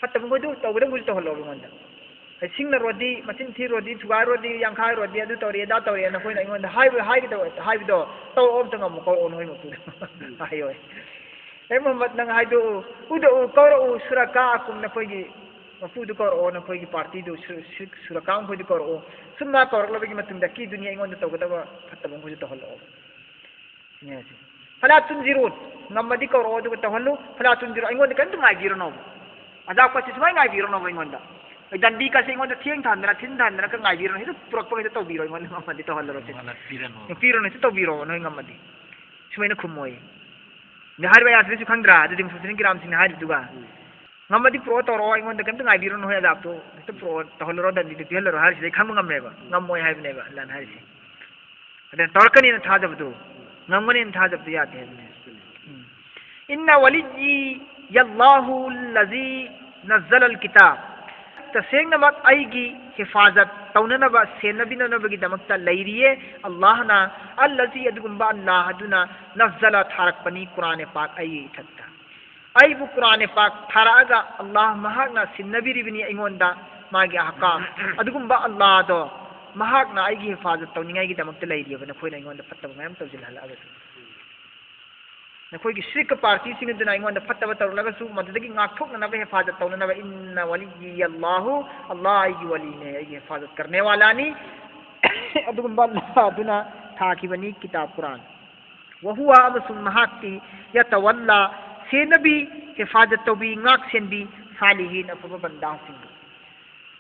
फत्तबम होजु तौगदब होजु तौहल्लो अइंगोंदा सिंगना रोदी मचिन थी रोदी थुगा रोदी यांखाय रोदी अदु तौरी दा तौरी नखोइना अइंगोंदा हाइबदो तौ ओमतंग मको ओन होइ मपु हाइयो ए मोहम्मद नंग हाइदो उदो कौरो सुरका कुम नखोइगी मपुदु कौरो नखोइगी पार्टी दु सुरका होइदु कौरो सुम्मा कौरक्लबगी मतुंगदा की दुनिया अइंगोंदा तौगदब फत्तबम होजु तौहल्लो नेसी फला तुनजिरुन ngамदी कौरो अदु तौहल्लो फला तुनजिरु अइंगोंदा कंत ngaibirano अदा पछि सुमाय ngaibirano अइंगोंदा दंडी का सिंह थियंग थांदना थिन थांदना का ngaibirano हित पुरक्प हित तौबीरो मन ngамदी तौहल्लो पीरनो हित तौबीरो न ngамदी सुमायना खुमोय नहार बया से खंगद्रा अदु मुफस्सिरिन किराम सिंह नहार दुगा ngамदी प्रो तौरो अइंगोंदा कंत ngaibirano होय अदाप तो हित प्रो तौहल्लो दंडी तिहल्लो हार से खम ngамनेबा ngамmoy हाइबनेबा लन हार से अदन तौरकनी न थाजबदु ngамगनी न थाजबदु याते इन्ना वलिय्यी यल्लाहु लजी नज़्ज़ल अल किताब तसेंगनमक आइगी हिफाजत तौननबा सेनबिननबगी दमकता लैरिये अल्लाहना अल्लजी अदुगुंबा अल्लाह अदुना नज़्ज़ल थारकपनी कुरान पाक आई इथत्ता आइबु कुरान पाक थारागा अल्लाह महागना सिन्नबिरिबिनी अइंगोंदा मागी अहकाम अदुगुंबा अल्लाह दो महागना आइगी हिफाजत तौनिंगाइगी दमकता लैरिये नखोइना अइंगोंदा फत्तब मैम तौजिलहलागा नखोइगी श्रिक पार्टी सिंगदुना अइंगोंदा फत्तब तौरलगसु मददगी ngaktoknanaba हिफाजत तौननबा इन्ना वलिय्यी अल्लाहु अल्लाह आइगी वलीने आइगी हिफाजत करने वालानी अदुगुंबा अल्लाह अदुना थाखिबनी किताब कुरान वहुवा अमसुम महाक्ति यतवल्ला सेनबी हिफाजत तौबी ngak सेनबी सालिहीन अफबा बंदा सिंग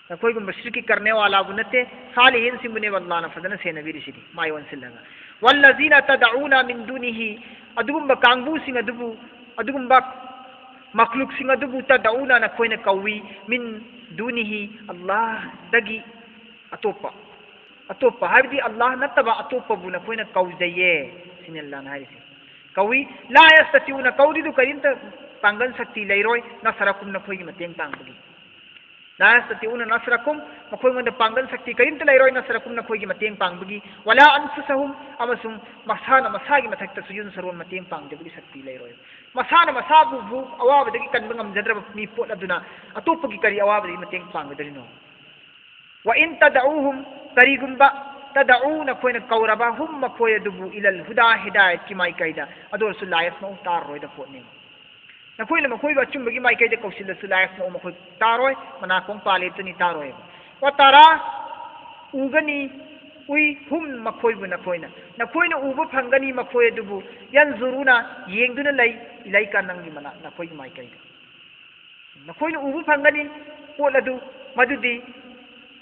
नखोइगुंबा श्रिक करने वाला बुनते सालिहीन सिंगने अल्लाह न फदना सेनबी रिसिदी मायवन सिल्लगा वल्लजीना तदऊना मिन दुनिही अदुगुंबा कांगबू सिंग अदुबु अदुगुंबा मखलूक सिंग अदुबु तदऊना नखोइना कौवी मिन दुनिही अल्लाह दगी अतोपा अतोपा हाबिदी अल्लाह नतबा अतोपा बु नखोइना कौजये सिन अल्लाह न हारिसे कौवी ला यस्ततिउना कौदिदु करिंत पांगन शक्ति लैरोय नसरकुम नखोइगी मतेंग पांगबगी ला यस्ततिउना नसरकुम मखोइंगोंदा पांगन शक्ति करिंत लैरोय नसरकुम नखोइगी मतेंग पांगबगी वला अनफुसहुम अमसुम मसाना मसागी मथक्ता सुयुन सरवन मतेंग पांगदबगी शक्ति लैरोय मसाना मसाबु बु अवाबदगी कनबा ngамजद्रब मी पोट अदुना अतोपगी करी अवाबदगी मतेंग पांगदरिनो व इन तदऊहुम करीगुंबा तदऊना खोइना कौरबा हुम मखोय दुबु इलल हुदा हिदायत की माइकैदा अदोरसु लायफ नो तारोयदा पोटने नखोइना मखोइबा चुम्बगी माइकैदा कौसिलसु लायफ नो मखोइ तारोय मनाकों पाले तुनी तारोय व तारा उगनी उई हुम मखोइबु नखोइना उबु फंगनी मखोय दुबु यंजुरुना येंगदुना लई इलाई का नंगी मना नखोइ माइकैदा नखोइना उबु फंगनी पोलदु मदुदी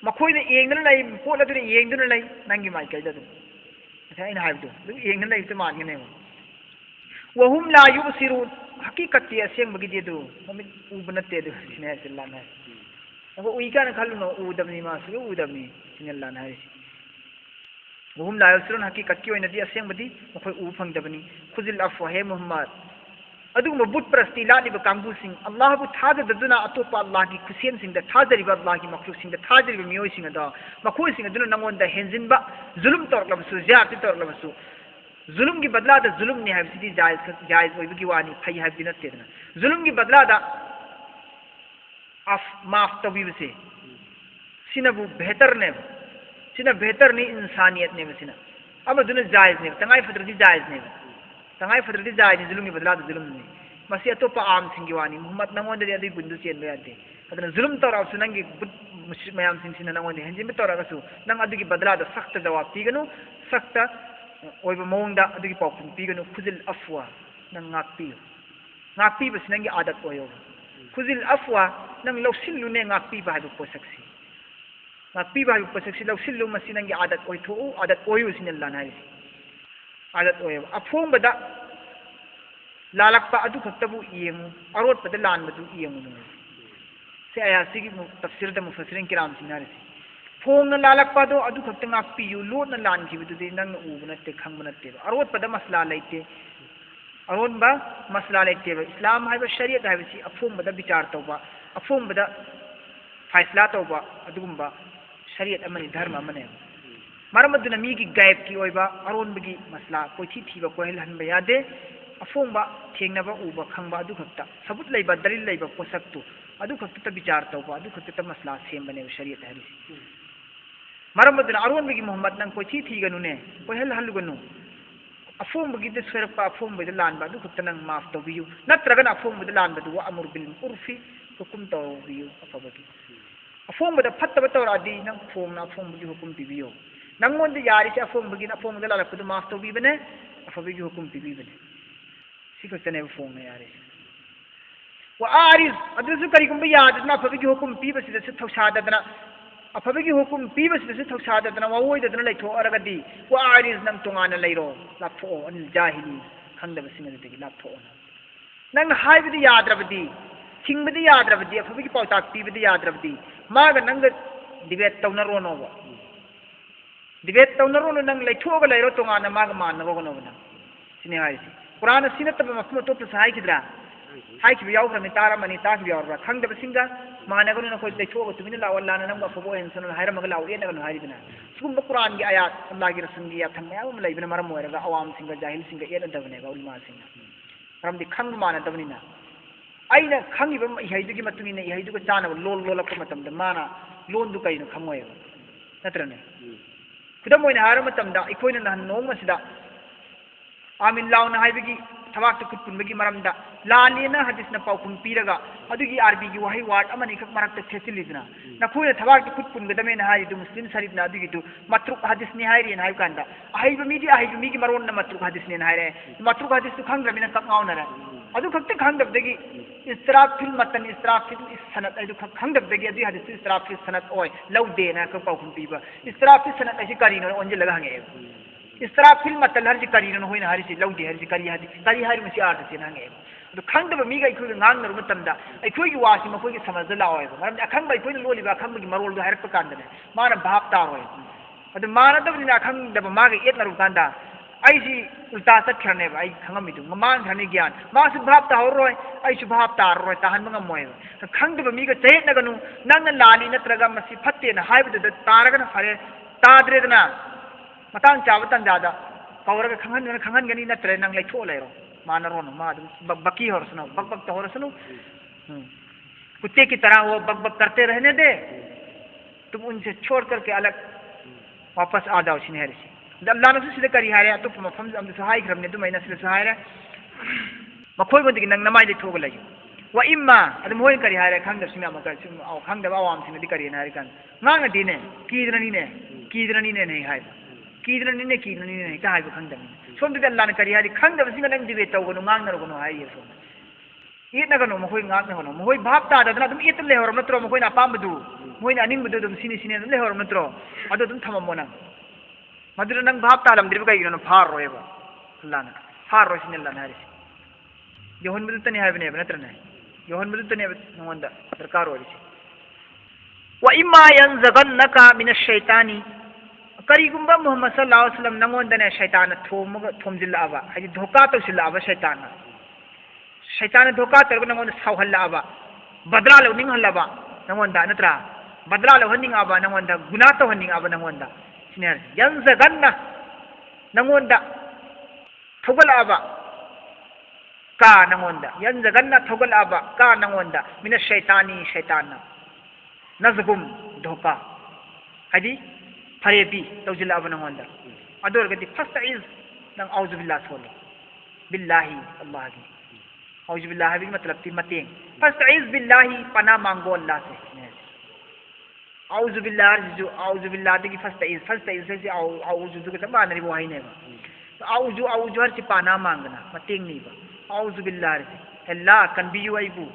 मखोइना येंगदुना लई पोलदुना येंगदुना लई नंगी माइकैदा दु अच्छा इन हाइबदु दु येंगदुना लई तो मानगने वहुम ला युबसिरुन हकीकती असेंबगी दु ममित उबु नते दु सिने सिल्लाना उई का खलुनो उदबनी मासु उदबनी सिनल्ला नारि बुहुम लायसरुन हकीकत की ओइनदी असेंबदी मखोय उ फंगदबनी खुजिल अफवा हे मोहम्मद अदुगुम बुत प्रस्ति लालिब कांगुसिंग अल्लाह बु थाजदुना अतोपा अल्लाह की खुसेन सिंग द थाजरिब अल्लाह की मखलूक सिंग द थाजरिब मियोय सिंग द मखोय सिंग दुना नंगोन द हेंजिनबा जुलुम तोरलबसु जाति तोरलबसु जुलुम की बदला द जुलुम ने हाबिसिदी जायज ओइबगी वानी फै हाबिदि नतेदना जुलुम की बदला द माफ तबीबसे सिनबु बेहतर ने सिना बेहतर नि इंसानियत ने सिना अब दुना जायज ने तंगाई फद्रदी जायज ने तंगाई फद्रदी जायज नि जुलुम की बदला द जुलुम ने मसी अतोपा आम सिंगी वानी मोहम्मद नंगोंदे अदि गुंदु चेन यादे अदना जुलुम तौरासु नंगी मुश्रिक मयाम सिंग सिना नंगोंदे हेंजिम तौरागसु नंग अदुगी बदला द सख्त जवाब पीगनु सख्त ओइबा मौंगदा अदुगी पाउकुम पीगनु खुजिल अफवा नंग ngakpi bas nangi adat oyo khuzil afwa nang lawsillu ne ngakpi ba bu posaksi ngakpi ba bu posaksi lawsillu masi nangi adat oy thu adat oyu sinal lanai adat oyo afong bada lalakpa adu khaktabu yemu arot bada lan badu yemu se aya sigi tafsir da mufassirin kiram sinari phong na lalakpa do adu khakta ngakpi yu lo na lan ki bidu nang u bana te khang bana te arot bada masla laite अरोन बा मसला लेते इस्लाम है शरीयत है अफोम बदा विचार तौब अफोम बदा फैसला तौब अदुगुम्बा शरीयत अमनि धर्म अमने मरम अदुना मी की गायब की ओइबा अरोन बगी मसला कोइथि थीबा कोइल हनबा यादे अफोम बा थेंगनबा उबा खंबा अदु खक्ता सबूत लेबा दलील लेबा पोसक्तु अदु खक्ता विचार तौब अदु खक्ता मसला सेम बने शरीयत है मरम अदुना अरोन बगी मोहम्मद नंग कोइथि थीगनुने कोइल हलुगनु अफोम बगी दे सोरपा अफोम बगी लानबा दु खुतना माफ तोबियु नत्रगन अफोम बगी लानबा दु अमर बिल उर्फी हुकुम तोबियु अफबगी अफोम बदा फत्तबा तोरादी नंग फोम ना अफोम बगी हुकुम पिबियो नंगोंद यारि से अफोम बगी ना अफोम दला लपदु माफ तोबिबने अफबगी हुकुम पिबिबने सिको तने फोम ने यारि वा आरिज अदुसु करिगुम यादना अफबगी हुकुम पिबसिदा से थौसादना अफबगी हुकुम पीबसिदसु थौसादना वोइदना लेथोअरगदी वा आरिज नंग तोंगाना लेरो लाथो अन जाहिली खंदबसिनदगी लाथो नंग हाइबदी याद्रबदी सिंगबदी याद्रबदी अफबगी पाउताक पीबदी याद्रबदी माग नंग डिबेट तौनरोनोबा डिबेट तौनरोनो नंग लेथोगा लेरो तोंगाना माग मानरोगनोबना सिने हाइसी कुरान सिनतब मफम तो सहाय किद्रा हाई की बियाव फ्रमी तारा मनी ताक बियाव रा खंग दब सिंगा मानगनु न कोइ लेथो तुमिन लावल लाना नंग फबो हेंसन हाइर मग लाव ए नगन हाइदिना सुम कुरान की आयात अल्लाह की रसूल की याथम मयाम लेबिन मरम मोरगा अवाम सिंगा जाहिल सिंगा ए दबने गा उलमा सिंगा रम दि खंग माना दबनिना आइना खंगिब इहाइदुगी मतुगिने इहाइदुग चाना लोल लोलप मतम द माना लोन दु कइनो खंगोय नत्रने खुदम मोइना हार मतम दा इकोइना नहन नोंग मसिदा आमिन लाउना हाइबगी थवाक तो खुदपुनबगी मरमदा लालेना हदीसना पाउकुम पीरगा अदुगी आरबी की वही वार्ड अमनि खक मरक थेसिलिदना नखोय थवाक तो खुदपुनगदमे ना हारि दु मुस्लिम शरीफ ना अदुगी दु मतरुक हदीस नि हाइरि ना हाइकांदा अहाइबा मिगी मरोन ना मतरुक हदीस नि हाइरे मतरुक हदीस तो खंग्रमिना कक गाउनरा अदु खक्ते खंगदबदगी इस्तिराफ फिल मतन इस्तिराफ फिल सनद अदु खक खंगदबदगी अदु हदीस इस्तिराफ फिल सनद ओय लौदे ना क पाउकुम पीबा इस्तिराफ फिल सनद ऐसी करीनो ओंजे लगा हंगे इस्तिराफ फिल मतल हरजी करीनो होइना हरिसि लौदे हरजी करी हारि मसी आर्थ से नांगे अदु खंगदब मीगा इखोय ngang मतमदा अखोयगी वासी मखोयगी समझ लाओयबा मरम अखंग बाय कोइन लोलिबा अखंगगी मरोल दो हरप कांदने माना भाप तारोय अदु मानदबनि अखंगदब मागे एतनरु कांदा आइसी उल्टा चटखरनेबा आई खंगमिदु ममान खने ज्ञान मासु भाप तारोय आइसु भाप तारोय ताहन मंगमोय खंगदब मीगा चेतनगनु नंग लाली नत्रगा मसी फत्तेना हाइबदु तारगना फरे ताद्रेदना मतंग चाव तंजादा कौरगा खंगनगनी नत्रे नंग लेथो लेरो मानरोन मा बकी होरसनो बक तो होरसनो कुत्ते की तरह वो बक करते रहने दे तुम उनसे छोड़ करके अलग वापस आ जाओ सिनेहरी से अल्लाह ने सिदे करी हारे तो मफम अम सहाय करमने तो मैना सिदे सहाय रे मखोय बदि नंग नमाय दे थोग लगी वा इम्मा अदम होय करी हारे खंग दसिना मका सिम औ खंग दबा वाम सिने दि करी नारी कान ngang दि ने कीदरनी ने नहीं हाय कीदरनी ने का हाय खंग दम सोम दि अल्लाह ने करी हारी खंग दब सिंग नंग दिबे तौगनु ngang नरगनु हाय ये सोम ईत नगनु मखोय ngang नगनु मखोय भाप ता दना तुम ईत ले होरम नत्रो मखोय ना पामबदु मोय ना निंग बदु तुम सिने ले होरम नत्रो अदु तुम थममोना मधुर नंग भाप तालम दिबे कइगिनो फार रोयबा अल्लाह ने फार रोसिन अल्लाह ने हारी योहन बदु तने हायबने नत्रने योहन बदु तने नंगोंदा दरकार होरिसि वा इम्मा यंजगन्नका मिनश शैतानी करीगुम्बा मुहम्मद सल्लल्लाहु अलैहि वसल्लम नंगोंदने शैतान थोमजिल्लाबा हाइदि धोका तौसिल्लाबा शैतान धोका तौरग नंगोंद सावहल्लाबा बदला लौनिंगहल्लाबा नंगोंदा नत्रा बदला लौहन्निंगाबा नंगोंदा गुनाह तौहन्निंगाबा नंगोंदा सिने यंजगन्ना नंगोंदा थोगलाबा का नंगोंदा यंजगन्ना थोगलाबा का नंगोंदा मिनश शैतानी शैतान नजगुम धोका हाइदि फरेबी तौजिल्लाबा नंगोंदा अदोरगदि फस्तइज नंग औजु बिल्लाह सोले बिल्लाहि अल्लाह की औजु बिल्लाह भी मतलब ती मतेंग फस्तइज बिल्लाहि पना मांगो अल्लाह से औजु बिल्लाह जो औजु बिल्लाह दगी फस्तइज से औजु दुग तमा नरी वही ने औजु हर से पाना मांगना मतेंग नी बा औजु बिल्लाह से अल्लाह कनबियु आइबु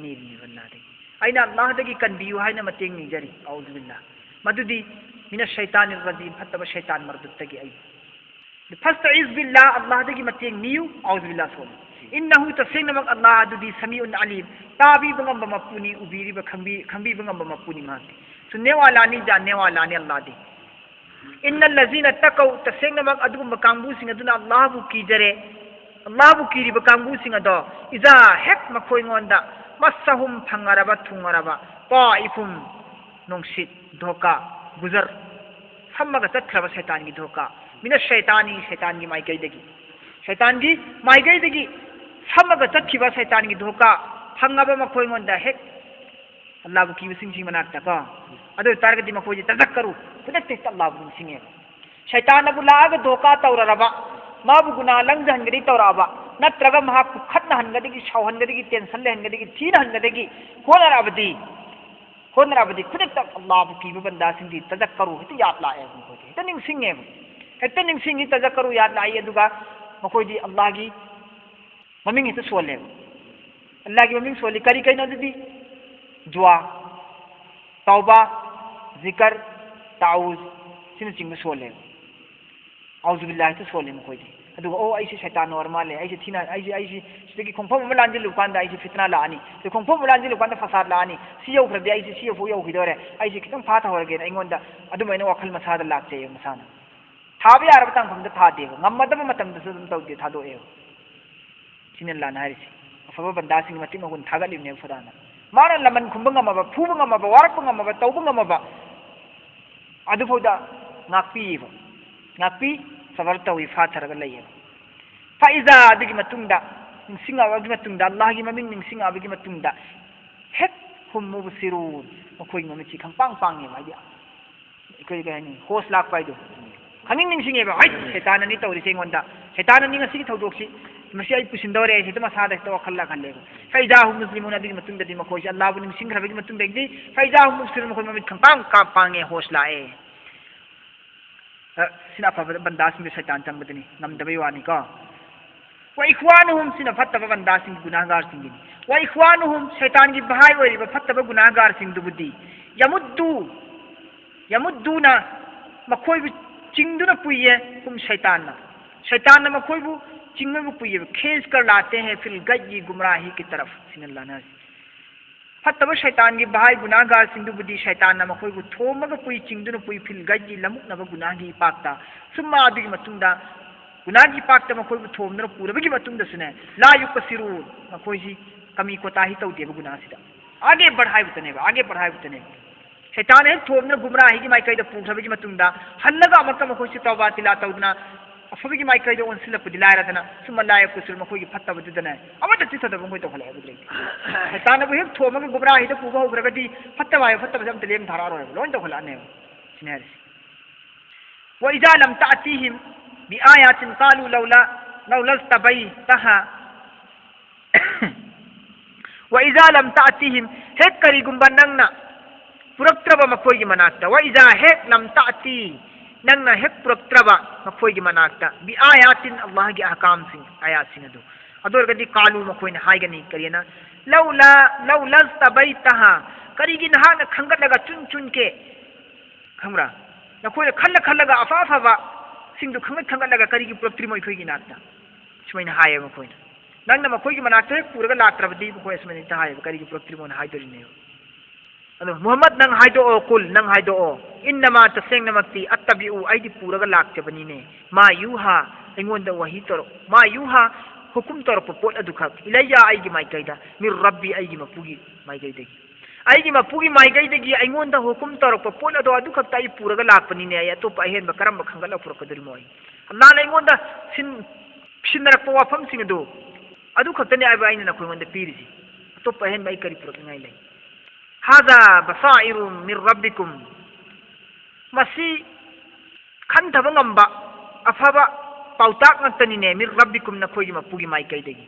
नी अल्लाह दगी अइना अल्लाह दगी कनबियु हाइना मतेंग नी जरी औजु बिल्लाह मदुदी मिनश शैतानिर रजीम फतब शैतान मर्दुत तगी आई फस्तइज बिल्लाह अल्लाह दगी मतेंग नियु औजु बिल्लाह सोल इन्नहु तसेंगनमक अल्लाह दुदी समीउन अलीम ताबी बंगम मपुनी उबीरी खंबी बंगम मपुनी माते सुनने वाला नी जानने वाला नी अल्लाह दे इन्नल लजीना तकौ तसेंगनमक अदुगुम कांगबु सिंग अदुना अल्लाह बु कीजरे अल्लाह बु कीरिब कांगबु सिंग अदो इजा हेक मखोय ngोंदा मस्सहुम फंगरबा थुंगरबा पाइफुम नोंसित धोका गुजर सम्मगा चतखरबा शैतान की धोका मिना शैतान की शैतान की माइगैदगी सम्मगा चतखिबा शैतान की धोका फंगबा मखोय ngोंदा हेक अल्लाह बु कीबु सिंग मनाक्ता का अदो तारगदि मखोय तजक्करु खुदक अल्लाह बु सिंगे शैतान बु लाग धोका तौररबा माबु गुना लंगजहनगदि तौराबा नत्रगा महाक खतना हनगदि सावहनगदि टेंशन लेहनगदि थीन हनगदि होनराबदि खुदक अल्लाह बु कीबु बंदा सिंगी तजक्करु हित याद लाए मखोय हित निंगसिंगे हेत निंगसिंगी तजक्करु याद लाए अदुगा मखोयदि अल्लाह की ममिंग हित सोले अल्लाह की ममिंग सोली करी कैनो दि दुआ तौबा जिक्र ताउज सिन चिंग सोले औजु बिल्लाह हित सोले मखोयदि अदुगा ओ ऐसे शैतान और माले ऐसे थीना ऐसे सिदगी खोंफम मलांजि लुकांदा ऐसे फितना लानी ते खोंफम मलांजि लुकांदा फसाद लानी सियौ खरदि ऐसे सियौ फो यौ हिदोरे ऐसे खितम फाथा होरगे अइंगोंदा अदुमैना वखल मसादा लाक्चे मसाना थाबे यारब तांफमदा थादेब ngамमदब मतमदा सदम तौदे थादोए सिनन लाना हारिसि अफबा बंदासिंग मति मगुन थागलिबने फदाना माना लमन खुंबा ngамमबा फुबा ngамमबा वारप ngамमबा तौबा ngамमबा अदुफोदा ngakpi sabar tawi fatharaga laye faiza adigi matungda ningsinga agi matungda Allah gi maming ningsinga agi matungda hek hum mubsirun makoi ngamichi khangpang pangi ma ya ikoi ga ni hos lak pai do khaning ningsinge ba hai setan ani tawri sengonda setan ani ngasi thaudoksi masi ai pusindore se tama sada to khalla khalle faiza hum muslimun adigi matungda di makoi Allah bu ningsing kharabi matungda di faiza hum mubsirun makoi mamit khangpang ka pange hos lae सिना फब बंदासिंग शैतान चंगदनी नमदबई वानी का व इखवानुहुम सिना फत्तब बंदासिंग गुनाहगार सिंगिनी व इखवानुहुम शैतान की बहाई ओरिब फत्तब गुनाहगार सिंग दुबुदी यमुद्दूना मखोयबु चिंगदुना पुइये हुम शैतान मखोयबु चिंगबु पुइये खेस कर लाते हैं फिल गय्यी गुमराही की तरफ सिनल्लाह फत्तब शैतान की बहाई गुनाहगार सिंधुबुदी शैतान मखोयबु थोमगा पुई चिंगदुना पुई फिल गय्यी लमुकनब गुनाहगी पाक्ता सुम्मा अदिगी मतुंगदा गुनाहगी पाक्ता मखोयबु थोमनर पुरबगी मतुंगदा सुने ला युकसिरून मखोयसी कमी कोताही तौदेब गुनाहसिदा आगे बढ़ाई बुतने शैतान है थोमनर गुमराही की माइकैदा पुखरबगी मतुंगदा हल्लगा अमक्का मखोयसी तौबा तिला तौदना अफबगी माइकैदा ओनसिलपुदी लायरादना सुम्मा लायक कुसुल मखोयगी फत्तबदुदना अमता तिथदब मखोय तौखले बुद्रे शैतान बु हेक थोमगा गुमराही द पुबा होग्रगदी फत्तबाय फत्तबजम तलेम धारा रो लोन तौखलाने सिनेरिस व इजा लम तातिहिम बि आयातिन qalu लौला तबैतहा व इजा लम तातिहिम हेक करिगुंबा नंगना पुरक्त्रबा मखोयगी मनाक्ता व इजा हेक लम ताति नंगना हेक पुरक्त्रबा मखोयगी मनाक्ता बि आयातिन अल्लाह की अहकाम सिंग आयात सिंग अदु अदोरगदी कालू मखोयना हाइगनी करियना लौला तबैतहा करिगी नहाना खंगतलगा चुन के खमरा नखोय खल्लगा अफाफबा सिंगदु खंगतलगा करिगी पुरक्त्री मखोयगी नाक्ता सुमैना हाये मखोयना नंगना मखोयगी मनाक्ता हेक पुरगा लात्रबदी मखोय सुमैना हाये करिगी पुरक्त्री मोन हाइदोरिने Muhammad nang haido o kul nang haido o innama taseng namakti attabi'u aidi puraga lakjabani ne ma yuha engonda wahi tor ma yuha hukum tor popot adukha ilayya aigi mai kaida mir rabbi aigi mapugi mai kaida aigi mapugi mai kaida gi engonda hukum tor popot ado adukha tai puraga lakpani ne ya to pa hen bakaram khangala purakadul moi Allah la engonda sinnarak wafam sing adu khatani ai baina na khongonda pirisi to pa hen mai kari purak ngai lai hada basairu min rabbikum masi khan thaba ngamba afaba pautak ngantani ne min rabbikum na khogi mapugi mai kai degi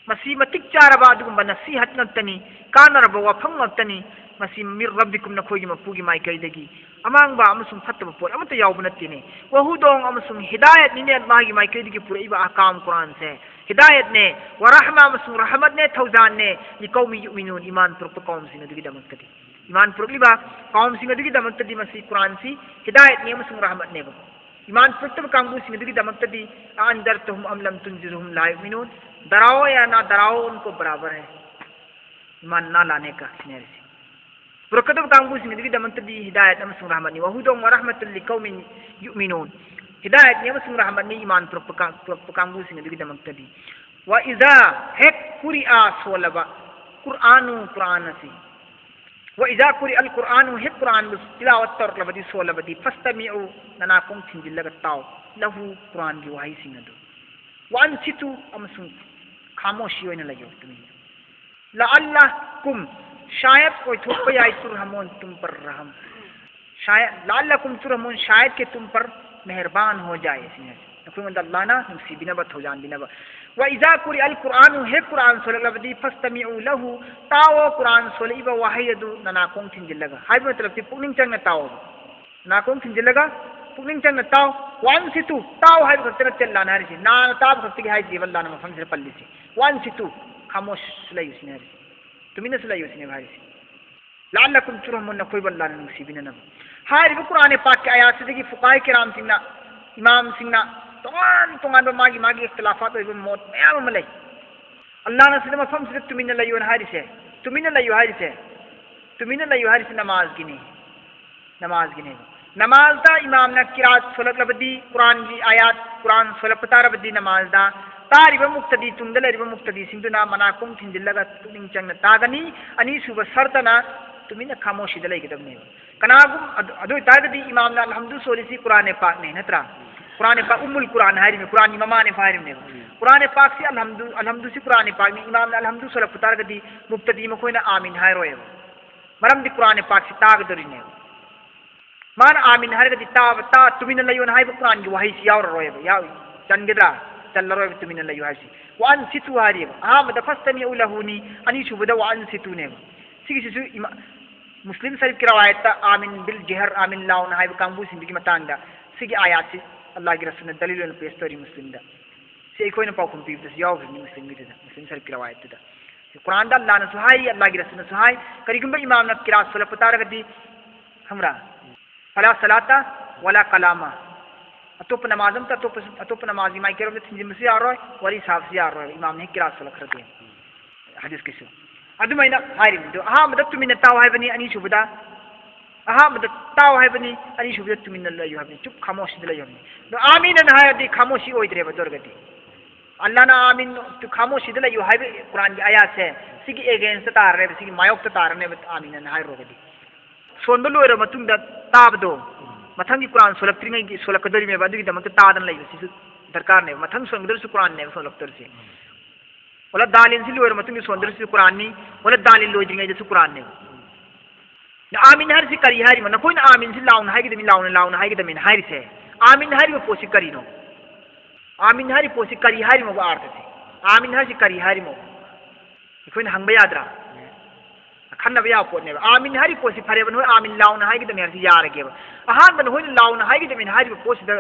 masi matik charaba adugumba nasihat ngantani kanaraba wafam ngantani masi min rabbikum na khogi mapugi mai kai degi amangba amasung phattaba pot amata yawbuna tine wa hudong amasung hidayat ni ne magi mai kai degi pura iba akam quran se hidayat ne wa rahma amasung rahmat ne thawzan ne li qaumi yu'minun iman tur qaum sina degi damaktadi iman tur liba qaum sina degi damaktadi masi quran si hidayat ne amasung rahmat ne ba iman tur kangbu sina degi damaktadi andartuhum am lam tunzirhum la yu'minun डराओ या ना डराओ उनको बराबर है ईमान ना लाने का scenery पुरकतब Kangu Sindgi दमंत दी हिदायत अमसुंग रहमत नी वहुदों व रहमतुल लिकौमिन युमिनून हिदायत नी अमसुंग रहमत नी ईमान पुरकांगू सिंदगी दमंत दी व इजा हेक कुरिआ सोलबा कुरानु कुरान सी व इजा कुरि अल कुरानु हेक कुरान तिलावत तर लबदी सोलबदी फस्तमिउ ननाकुम थिंजिलगा ताओ लहु कुरान की वही सिंगदो वन सितु अमसुंग खामोशी होने लगे तुम्हें लअल्लाकुम शायद कोई थोप याई तुरहमोन तुम पर रहम शायद लअल्लाकुम तुरहमोन शायद के तुम पर मेहरबान हो जाए इसने नकुम अल्लाह ना नसी बिना बत हो जान बिना व इजा कुरि अल कुरान है कुरान सोलबदी फस्तमिउ लहु ताओ कुरान सोलिबा वहयदु ननाकों थिंजिलगा हाय मतलब कि पुनिंग चंग ताओ नाकों थिंजिलगा पुनिंग चंग ताओ वन सितु ताओ हाय भक्तन चल्ला नारी से ना ताब भक्ति हाय जीवन लाना मफम से पल्ली से वन सितु खामोश सुलाई उसने हरी तुम्हें सुलाई उसने भाई से लअल्लाकुम तुरहमुन कोई बल्ला न नसीबिन न हाय रि कुरान पाक के आयत से की फुकाए किराम सिंगना इमाम सिंगना तोंगान मागी मागी इख्तिलाफात हो मौत मयाम मलै अल्लाह ने सिने मफम से तुम्हें लयो हारी से तुम्हें लयो हारी से नमाज गिने नमाज दा इमाम ना किरात सोलक लबदी कुरान की आयत कुरान सोलक पता रबदी नमाज दा तारिबा मुक्तदी तुंगदलरिबा मुक्तदी सिंधुना मनाकुम थिंजिल्लगा तुनिंग चंगना तागनी अनि सुब सरतना तुमिना खामोशी दलाई गदबने कनागुम अदो तागदी इमाम ना अलहमदु सोलिसी कुरान पाक ने नत्रा कुरान पाक उम्मुल कुरान हारी में कुरान ममा ने फारिम ने कुरान पाक से अलहमदु से कुरान पाक ने इमाम ना अलहमदु सोलक पता रबदी मुक्तदी मखोइना आमीन हाय रोय मरम दी कुरान पाक से तागदरिने मान आमीन हरगदी ता तुमिन लयोन हाय कुरान की वही से यावर रोय याव चंगदरा चल्लरोय तुमिन लयो हाय वन सितु हारी आ मद फस्तमी उलहुनी अनि शुबदा वन सितु ने सिगिसु मुस्लिम शरीफ की रवायत आमीन बिल जहर आमीन लाउन हाय कांबू सिंदगी मतांदा सिगी आयात से अल्लाह की रसूल ने दलील ने पेश तोरी मुस्लिम दा से कोई न पाउकुम पीब दस याव मुस्लिम की दा मुस्लिम शरीफ की रवायत दा कुरान दा अल्लाह ने सुहाई अल्लाह की रसूल ने सुहाई करीगम इमाम ने किरात सोला पता रगदी हमरा फला सलाता वला कलामा अतोप नमाजम ता अतोप नमाजी माई केरो थिंजिम से आ रहा वरी साहब से आ रहा इमाम ने किरात सोला खरते हदीस किसो अदु मैना हारी दो आहा मदद तुमिन ताव है बनी अनि सुबदा आहा मदद ताव है बनी अनि सुबदा तुमिन लयो है चुप खामोश दिला यो दो आमीन न है दी खामोशी ओइद्रे बदरगती अल्लाह ना आमीन तु खामोशी दिला यो है कुरान की आयत से सिगी अगेंस्ट तार रे सिगी मायोक तार ने आमीन न है रोगदी सोंदो लोरो मतुंग दा ताबदो मथंगी कुरान सोलक्त्रिंग की सोलकदरी में बादू की दमक तादन लई सिसु दरकार ने मथंग सोंदर से कुरान ने सोलक्तर से वला दालिन से लोर मतुंगी सोंदर से कुरान नी वला दालिन लोइद्रिंग जैसे कुरान ने आमीन हर से करी हारी मन कोई आमीन से लाउन हाई की लाउन हाई की दमिन हारी से आमीन हारी में पोसी करी नो आमीन हारी पोसी करी हारी मो अर्थ से आमीन हर से करी हारी मो कोई हंग यादरा खन्ना बया पोने आमीन हारी पोसी फरे बन हो आमीन लाउन हाई की दमिन हर से यार के अहान बन हो लाउन हाई की दमिन हारी पोसी द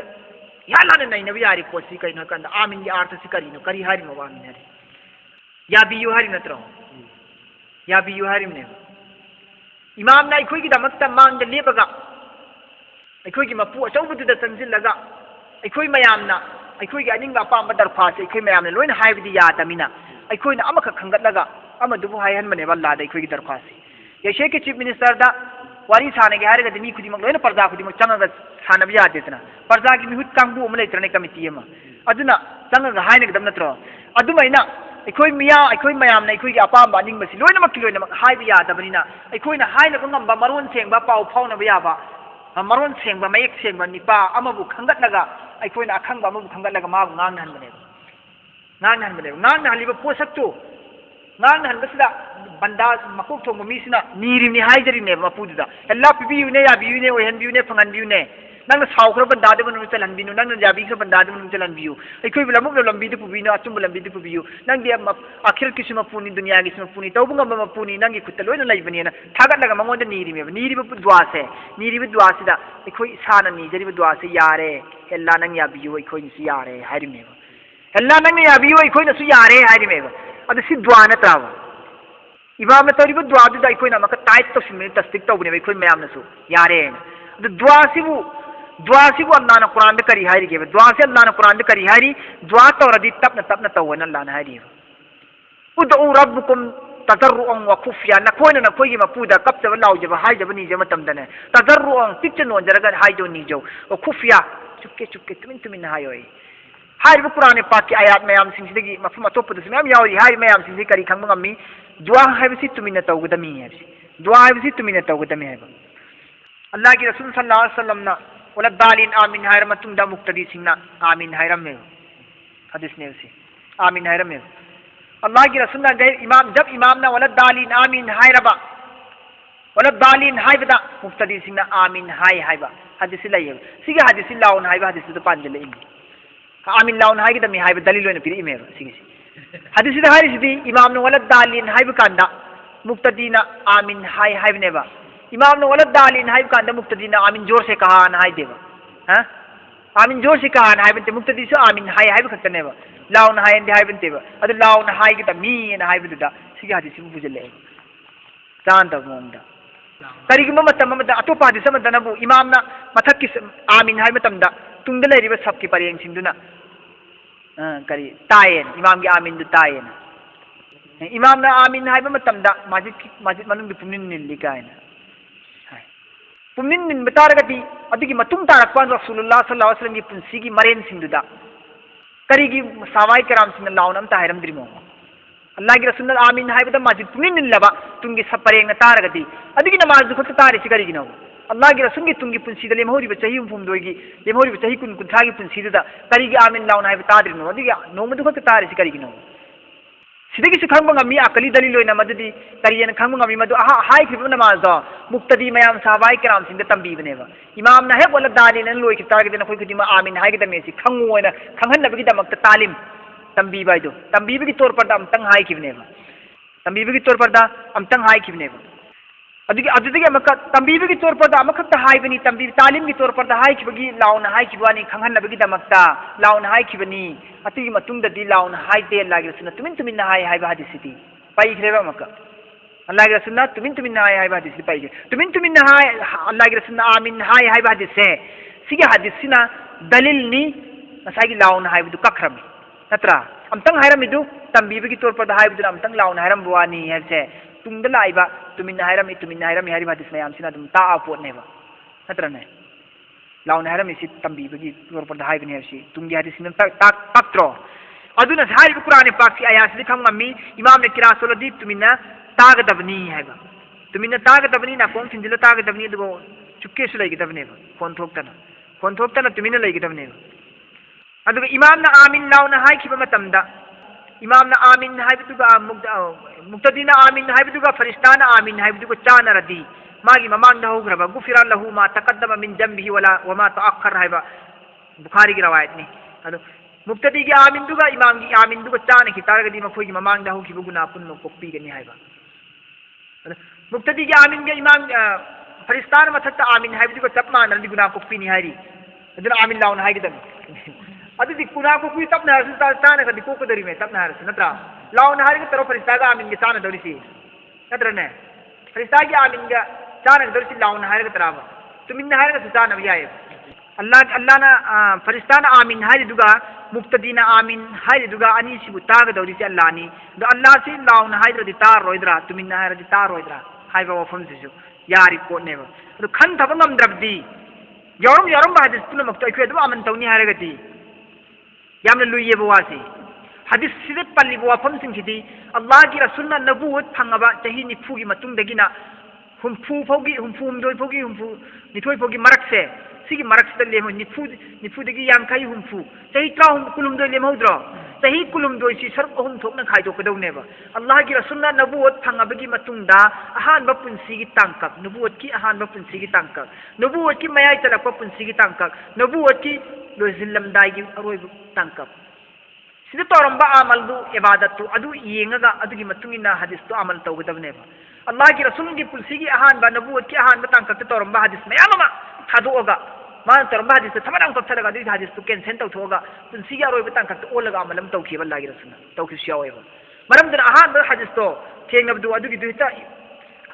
याला ने नहीं नबी यारी पोसी कई न कंद आमीन की अर्थ से करी नो करी हारी मो आमीन हारी या बियु हारी नत्रो या बियु हारी ने इमाम ना इखोई की दमकता मांग द लेबगा इखोई की मपु अचौबदु द तंजिलगा इखोई मयामना इखोई की अनिंग अपाम दरखास्त इखोई मयामने लोइन हाइबदी यादमिना इखोई ना अमख खंगतलगा अमदुबु हायहन मने बल्ला द इखोई की दरखास्त यशे के चीफ मिनिस्टर दा वारी साने के हारे मी खुदी लोन प्रजा खुदी चंगा सानब यादेना प्रजा की मिहुत कांगू लेत्रने कमिटी अदुना चंगा हाइनगदम नत्रो अदुमैना अखोई मिया अखोई मयाम अखोई अपाम निंबसी लोइनमक लोइनमक हाइब यादबनिना अखोइना हाइनब ngamba maron sengba pau phaunaba yaba maron sengba mayek sengba nipa amabu khangatlaga अखोइना अखंगबा amabu khangatlaga ma ngang hanbane ngang haliba posakto ngang hanbasida banda makok thong misina nirimi haijari mapuda ella pibiyune yabiyune ohenbiyune phanganbiyune nang saw khro banda de banu chalan binu nang jabi khro banda de banu chalan biyu ekoi lamuk lambi de pubino achum lambi de pubiyu nang dia akhir kisma puni dunia kisma puni tawbunga ma puni nang ikutta loina laibani na thagat laga mangon de niri bu dwa se da ekoi sana ni jari bu dwa se yare ella nang yabiyu ekoi ni si yare hairi me ella nang yabiyu ekoi na su yare hairi me adu si dwa na trawa ibam na tori bu dwa du da ekoi na maka tight to simme tasdik to bune ekoi mayam na su yare adu dwa sibu द्वासी को अल्लाह ने कुरान में करी हारी के द्वा से अल्लाह ने कुरान में करी हारी द्वा तो रदी तब न तो अल्लाह ने हारी उदउ रब्बुकुम तजर्रुअन व खुफिया नखोइन नखोइ की मपुदा कब जब लाउ जब हाई जब नी जब तमदने तजर्रुअन पिक्चर नो जरगा हाई जो नी जो व खुफिया चुपके तुमिन हाई होई हाई बु कुरान पाक की आयत मयाम सिंगसिदगी मफम अतोप दस मयाम यावरी हाई मयाम सिंगसि करी खंग ngami द्वा हाइबसि तुमिन तौगदमी है द्वा हाइबसि तुमिन तौगदमी है अल्लाह की रसूल सल्लल्लाहु अलैहि वसल्लम ना वला दालिन आमीन हायर मतुंदा मुक्तदी सिंगना आमीन हायरमे हदीस ने उसे आमीन हायरमे अल्लाह की रसूल ने इमाम जब इमाम ना वला दालिन आमीन हायरबा वला दालिन हायबदा मुक्तदी सिंगना आमीन हायबा हदीस लय सिगे हदीस लाउन हायबा हदीस तो पांजले इन आमीन लाउन हायगे दमी हायबा दलील लोने पिरि इमे सिगे हदीस दा हायसिदी इमाम ने वला दालिन हायबा कांदा मुक्तदीना आमीन हायबनेबा इमाम ने वलद दालिन हाइब कांदा मुक्तदी ना आमीन जोर से कहा ना हाय देवा हां आमीन जोर से कहा ना हाय बनते मुक्तदी से आमीन हाइब खतनेबा लाउन हाय एंड हाय बनतेबा अदु लाउन हाय की तमी ना हाय बदुदा सिगे हदीस बु बुजले जान तब मोंदा करिगि ममतम ममदा अतोपा हदीस मदनबु इमाम ना मथक की आमीन हाय मतमदा तुंगद लेरिबा सब की परेंग सिंदुना करी तायेन इमाम की आमीन दु तायेन इमाम ना आमीन हाय मतमदा मस्जिद मनुंग दु पुनिन निल्ली कायना पुमिन निन बतारगति अदुगी मतुंग तारकपान रसूलुल्लाह सल्लल्लाहु अलैहि वसल्लम की पुंसी की मरेन सिंधुदा करीगी सावाई कराम सिंह लाउन अम ताहिरम द्रिमो अल्लाह की रसूल आमीन हाइबदा माजिद पुमिन निन लबा तुंगी सपरेंग तारगति अदुगी नमाज खुद तारि सिगरिगी नो अल्लाह की रसूल की तुंगी पुंसी दले मोहरी बचही फुमदोगी ले मोहरी बचही कुन कुंथागी पुंसी दुदा करीगी आमीन लाउन हाइब ताद्रिनो अदुगी नोमदु खुद तारि सिगरिगी नो सिदगी से खंग ngami akali dalil loina madudi kariyen khang ngami madu aha hai khibu namaz do muqtadi mayam sahabai kiram sing da tambi baneba imam na he wala dalil nan loi ki target na khoi kudi ma amin hai ki da mesi khangu oina khanghan nabi ki damak ta talim tambi bai do tambi bi ki tor par da am tang hai ki baneba tambi bi ki tor par da am tang hai ki baneba अदुगी अमका तंबी की तौर पर अमखत हाइबनी तंबी तालीम की तौर पर high खिबगी लाउन high खिबवानी खंगहनबगी दमकता लाउन high खिबनी अतिगी मतुंगददी लाउन हाइ दे अल्लाह की रसूल तुमिन हाइ हाइबा हदीसती पाई खरेबा मका अल्लाह की रसूल तुमिन हाइ हाइबा हदीस पाई तुमिन हाइ अल्लाह की रसूल आमीन हाइ हाइबा हदीस है सिगे हदीसना दलील नि मसागी लाउन हाइबदु कखरम नत्रा अमतंग हाइरमिदु तंबी की तौर पर हाइबदु अमतंग लाउन हाइरम बुआनी है तुंगद लाइबा तुमिन हाइरम हाइरी हदीस मयाम सिना दुम ता पोटनेबा नत्रने लाउन हाइरम इसी तंबी बगी तौर पर हाइबने हसी तुंगी हदीस सिना ताक्त्रो अदुना हाइब कुरान पाक की आयात से खंगमी इमाम ने किरा सोलदी तुमिना तागदबनी हाइबा तुमिना तागदबनी ना कोन सिंदिलो तागदबनी दुगो चुक्के से लेगदबनेबा कोन थोक्तना तुमिना लेगदबनेबा अदुगा इमाम ना आमीन लाउन हाइ खिबा मतमदा इमाम ना आमीन हाइबदुगा मुक्तदीना आमीन हाइबदुगा फरिश्ताना आमीन हाइबदुगा चानरदी मागी ममांग होग्रबा गुफिरा लहू मा तकद्दम मिन जंबिही वमा तअखर हाइबा बुखारी की रवायत ने अदो मुक्तदी की आमीन दुगा इमाम की आमीन दुगा चान की तारगदी मखोई की ममांग हो की गुना पुन्नो कोपी गनी हाइबा अदो मुक्तदी की आमीन के इमाम फरिश्तान मथक आमीन हाइबदुगा चपमा नदी गुना कोपी नि हाइरी अदो आमीन लाउन हाइगदम अदुदी कुना कोपी तपना हरसु ताना कदी कोकदरी में तपना हरसु नत्रा लाउन हारिगे तरो फरिश्ता का आमीन के चान दौरिसी नत्रने फरिश्ता की आमीन का चान दौरिसी लाउन हारिगे तराबा तुमिन हारिगे सुचान बियाए अल्लाह ना फरिश्ता ना आमीन हारि दुगा मुक्तदीना आमीन हारि दुगा अनी सिबु ताग दौरिसी अल्लाह नी दो अल्लाह से लाउन हारिगे तार रोइद्रा तुमिन हारिगे तार रोइद्रा हाइबा वफमसिसु यारि पोटनेबा अदु खन थब ngamdrabdi yarum ba hadis punamak to ikwe aman tawni haragati yamna luye ba wasi hadis sidat palli ba wafam singidi Allah gi rasulna nabuwat phangaba tahi ni phugi matung dagina humfu phogi humfu umdoi phogi humfu nithoi phogi marakse sigi marakse lemo nifu dagi yankai humfu tahi tra kulum doi lemodro tahi kulum doi si sarp hum thokna khai dok dawneba Allah gi rasulna nabuwat phangabagi matungda ahan ba punsi gi tangkak nabuwat ki ahan ba punsi gi tangkak nabuwat ki mayai talak ba punsi gi tangkak nabuwat ki lozillam dai gi aroi tangkak sida toramba amal du ibadatu adu yengaga adu gi matungina hadis to amal tawgadabneba Allah gi rasul gi punsi gi ahan ba nabuwat ki ahan ba tangkak toramba hadis mayamama thadooga मान तरम्बा हदीस थमरंग कथलगा दी हदीस तो cancel तौ थोगा पुंसी या रोय बतंग कत ओलगा अमलम तौखि बल लागी रसना तौखि सियावेबा मरम दन अहान ब हदीस तो थेंगबदु अदुगी दुहिता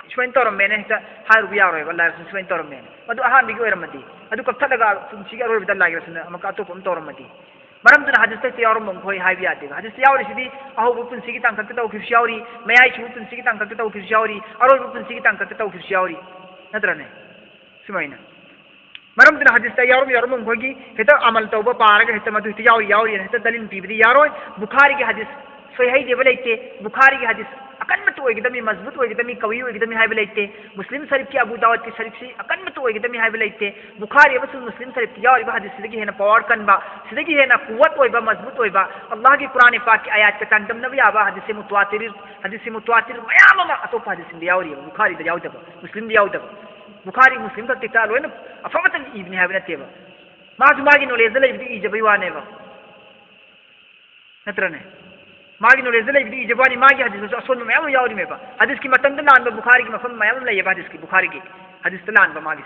स्वेन तोरम मेने हिता हार बिया रोय बल लागी स्वेन तोरम मेने अदु अहान बिगी ओरमदी अदु कथलगा पुंसी या रोय बदल लागी रसना अमका अतोपम तोरमदी मरम दन हदीस ते यारो मम खोय हाय बिया दे हदीस यावरी सिदी अहो बु पुंसी की तंग कत तौखि सियावरी मयाई छु पुंसी की तंग कत तौखि सियावरी अरोय बु पुंसी की तंग कत तौखि सियावरी नत्रने सुमाइना मरम दिन हदीस यारो खोगी हेत अमल तब पारग हेत मधु यावरी हेत दलिन पीबदी यारोय बुखारी की हदीस सोहै देव लेते बुखारी की हदीस अकनमत ओइगदमी मजबूत ओइगदमी कवि ओइगदमी हाइब लेते मुस्लिम शरीफ की अबू दाऊद की शरीफ से अकनमत ओइगदमी हाइब लेते बुखारी अमसुंग मुस्लिम शरीफ की यावरी हदीस सिदगी हेना पावर कनबा सिदगी हेना कुवत ओइबा मजबूत ओइबा अल्लाह की कुरान पाक की आयत का तंदम नबी आबा हदीस मुतवातिर मयाम अतोप हदीस यावरी बुखारी द यावदब मुस्लिम द यावदब बुखारी मुस्लिम का तिक्ता लोन अफमतन इब्न हाबिन नतेबा माजु मागी नॉलेज लेबदी इजबई वानेबा नत्रने मागी नॉलेज लेबदी इजबानी मागी हदीस असोन मयाम यावरी मेबा हदीस की मतन लान बुखारी की मफम मयाम लेबा हदीस की बुखारी की हदीस लान बा मागी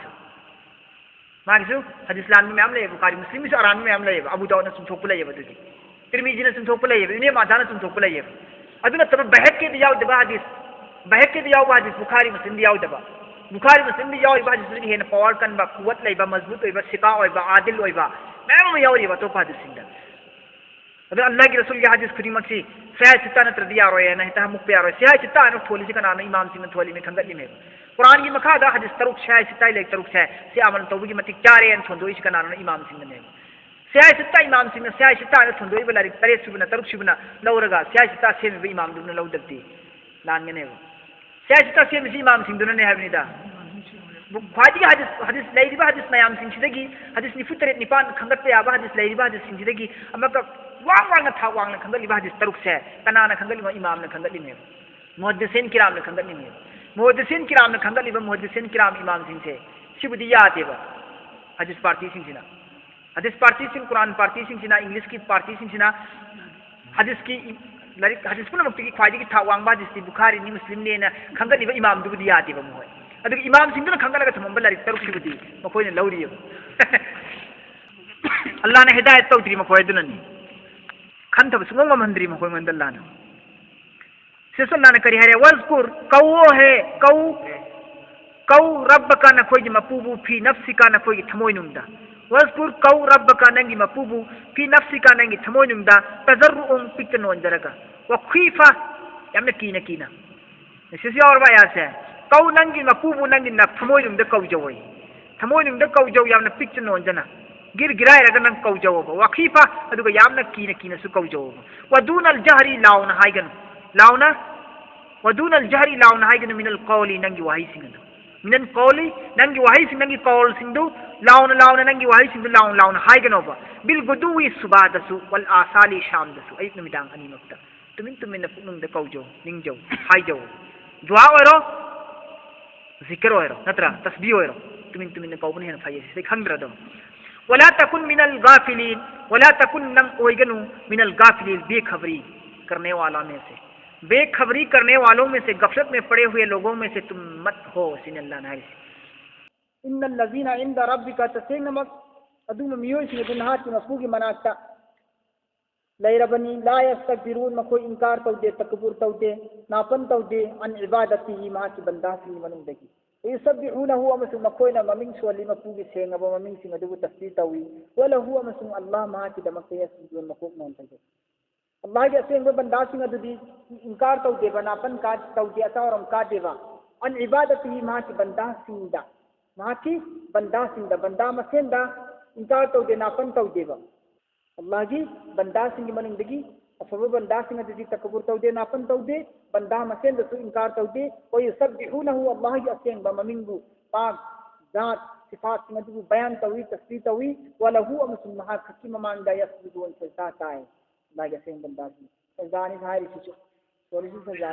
सु हदीस लान मयाम ले बुखारी मुस्लिम से आराम मयाम लेबा अबू दाऊद सुन थोक लेबा दुदी तिरमिजी ने सुन थोक लेबा इने माजाना सुन थोक लेबा अदुना तब बहक के दियाव दबा हदीस बहक के दियाव हदीस बुखारी मुस्लिम दियाव दबा बुखारी मुस्लिम भी यावरी बाजी सुनी है पावर कन बा कुवत लेबा मजबूत होइबा सिका होइबा आदिल होइबा मैम यावरी बा तो पादी सिंदा अबे अल्लाह की रसूल की हदीस खुदी मक्सी सया चित्ता न तरदिया रोय न हिता मुक पे रोय सया चित्ता न थोली से कना इमाम सिंह थोली में खंगत में कुरान की मखा दा हदीस तरुक सया चित्ता ले तरुक सया से अमल तौबी की मति चारे न थोंदो इस कना इमाम सिंह ने सया चित्ता इमाम सिंह सया चित्ता न थोंदो इबला तरे सुबना तरुक सुबना लौरगा सया चित्ता से में इमाम दुन लौदती लान ने सया चित्ता से में इमाम सिंह दुन ने हबनीदा ख्वाजी हदीस लेरिबा हदीस मयाम सिंह हदीस निफु तरे निपान खंगत पे आबा हदीस लेरिबा हदीस सिंह अमक वांग था वांग खंगलिबा हदीस तरुक से कनाना खंगलिबा इमाम ने खंगलिमे मुहद्दिसिन किराम ने खंगलिमे मुहद्दिसिन किराम ने खंगलिबा मुहद्दिसिन किराम इमाम सिंह से सिबुदी यादेबा हदीस पार्टी सिंह सिना हदीस पार्टी सिंह कुरान पार्टी सिंह सिना इंग्लिश की पार्टी सिंह सिना हदीस की लारिक हदीस पुन मुक्ति की ख्वाजी की था वांग हदीस बुखारी नि मुस्लिम ने खंगलिबा इमाम दुबुदी यादेबा मोय अदुग इमाम सिंह खंगलगा थमब लारिक तरुक सिबुदी मखोय ने लौरी अल्लाह ने हिदायत तौद्री मखोय दुननी खंथब सुंगम मंदरी मखोय मंदल्लाना सेसल्ला ने करी हरे वज़कुर कौ है कौ रब्बका न खोय मपूबु फी नफ्सिका न खोय थमोय नुमदा वज़कुर कौ रब्बका नंगी मपूबु फी नफ्सिका नंगी थमोय नुमदा तजर्रुम पिक्तन वंजरगा व खीफा यामने कीना सेसे और बाया से कौ नंगी मपूबु नंगी न थमोय नुमदा कौ जवई थमोय नुमदा कौ जव यामने पिक्तन वंजना गिरगिराय रगा नंग कौ जवब वखीफा अदुगा यामना कीना सु कौ जवब वदूनल जहरी लाउना हाइगन लाउना वदूनल जहरी लाउना हाइगन मिनल कौली नंगी वाही सिंगन मिनल कौली नंगी वाही सिंग नंगी कौल सिंधु लाउना नंगी वाही सिंधु लाउना हाइगन ओबा बिल गुदुवी सुबादसु वल आसाली शामदसु अयत नुमिदांग अनि मक्ता तुमिन पुनुंग द कौ जव निंगजव हाइजव दुआ ओरो जिक्र ओरो नत्रा तस्बीह ओरो तुमिन कौबन हेन फाइय से खंगद्र दो वला तकुन मिनल गाफिलीन वला तकुन नंग ओइगनु मिनल गाफिलीन बेखबरी करने वाला में से बेखबरी करने वालों में से गफलत में पड़े हुए लोगों में से तुम मत हो सिनल्लाह नारी इन्नल लज़ीना इंद रब्बिका तसेनमक अदुम मियोय सिन दुनहा की मफूगी मनाता लैरबनी ला यस्तकबिरून मखोय इनकार तौदे तकबुर तौदे नापन तौदे अन इबादती मा की बंदा की मनुदगी युसब्बिहुनहु अमसु मखोयना ममिंग सोली मपूगी सेंगब ममिंग सिंग अदुबु तस्बीह तवी वलहु अमसु अल्लाह मा की दमक यस्जुन मखोक नोन तगे अल्लाह के असेंग बंदा सिंग अदुदी इनकार तौदे बनापन का तौदे अतावरम का देवा अन इबादती मा की बंदा सिंदा मा की बंदा सिंदा बंदा मसेंदा इनकार तौदे नापन तौदेबा अल्लाह की बंदा सिंह मनुंदगी अफब बंदा सिंह अदि तकबुर तौदे नापन तौदे बंदा मसेंदसु इनकार तौदे कोई युसब्बिहुनहु अल्लाह की असेंबा ममिंगु पाक जात सिफात सिंह अदि बयान तौई तस्बीह तौई वलहु अमसुन महा खकी ममांग दा यस्जुदु वन सजदा ताए अल्लाह की असेंबा बंदा सिंह सजदा नि हारी सिचो सोलिसु सजदा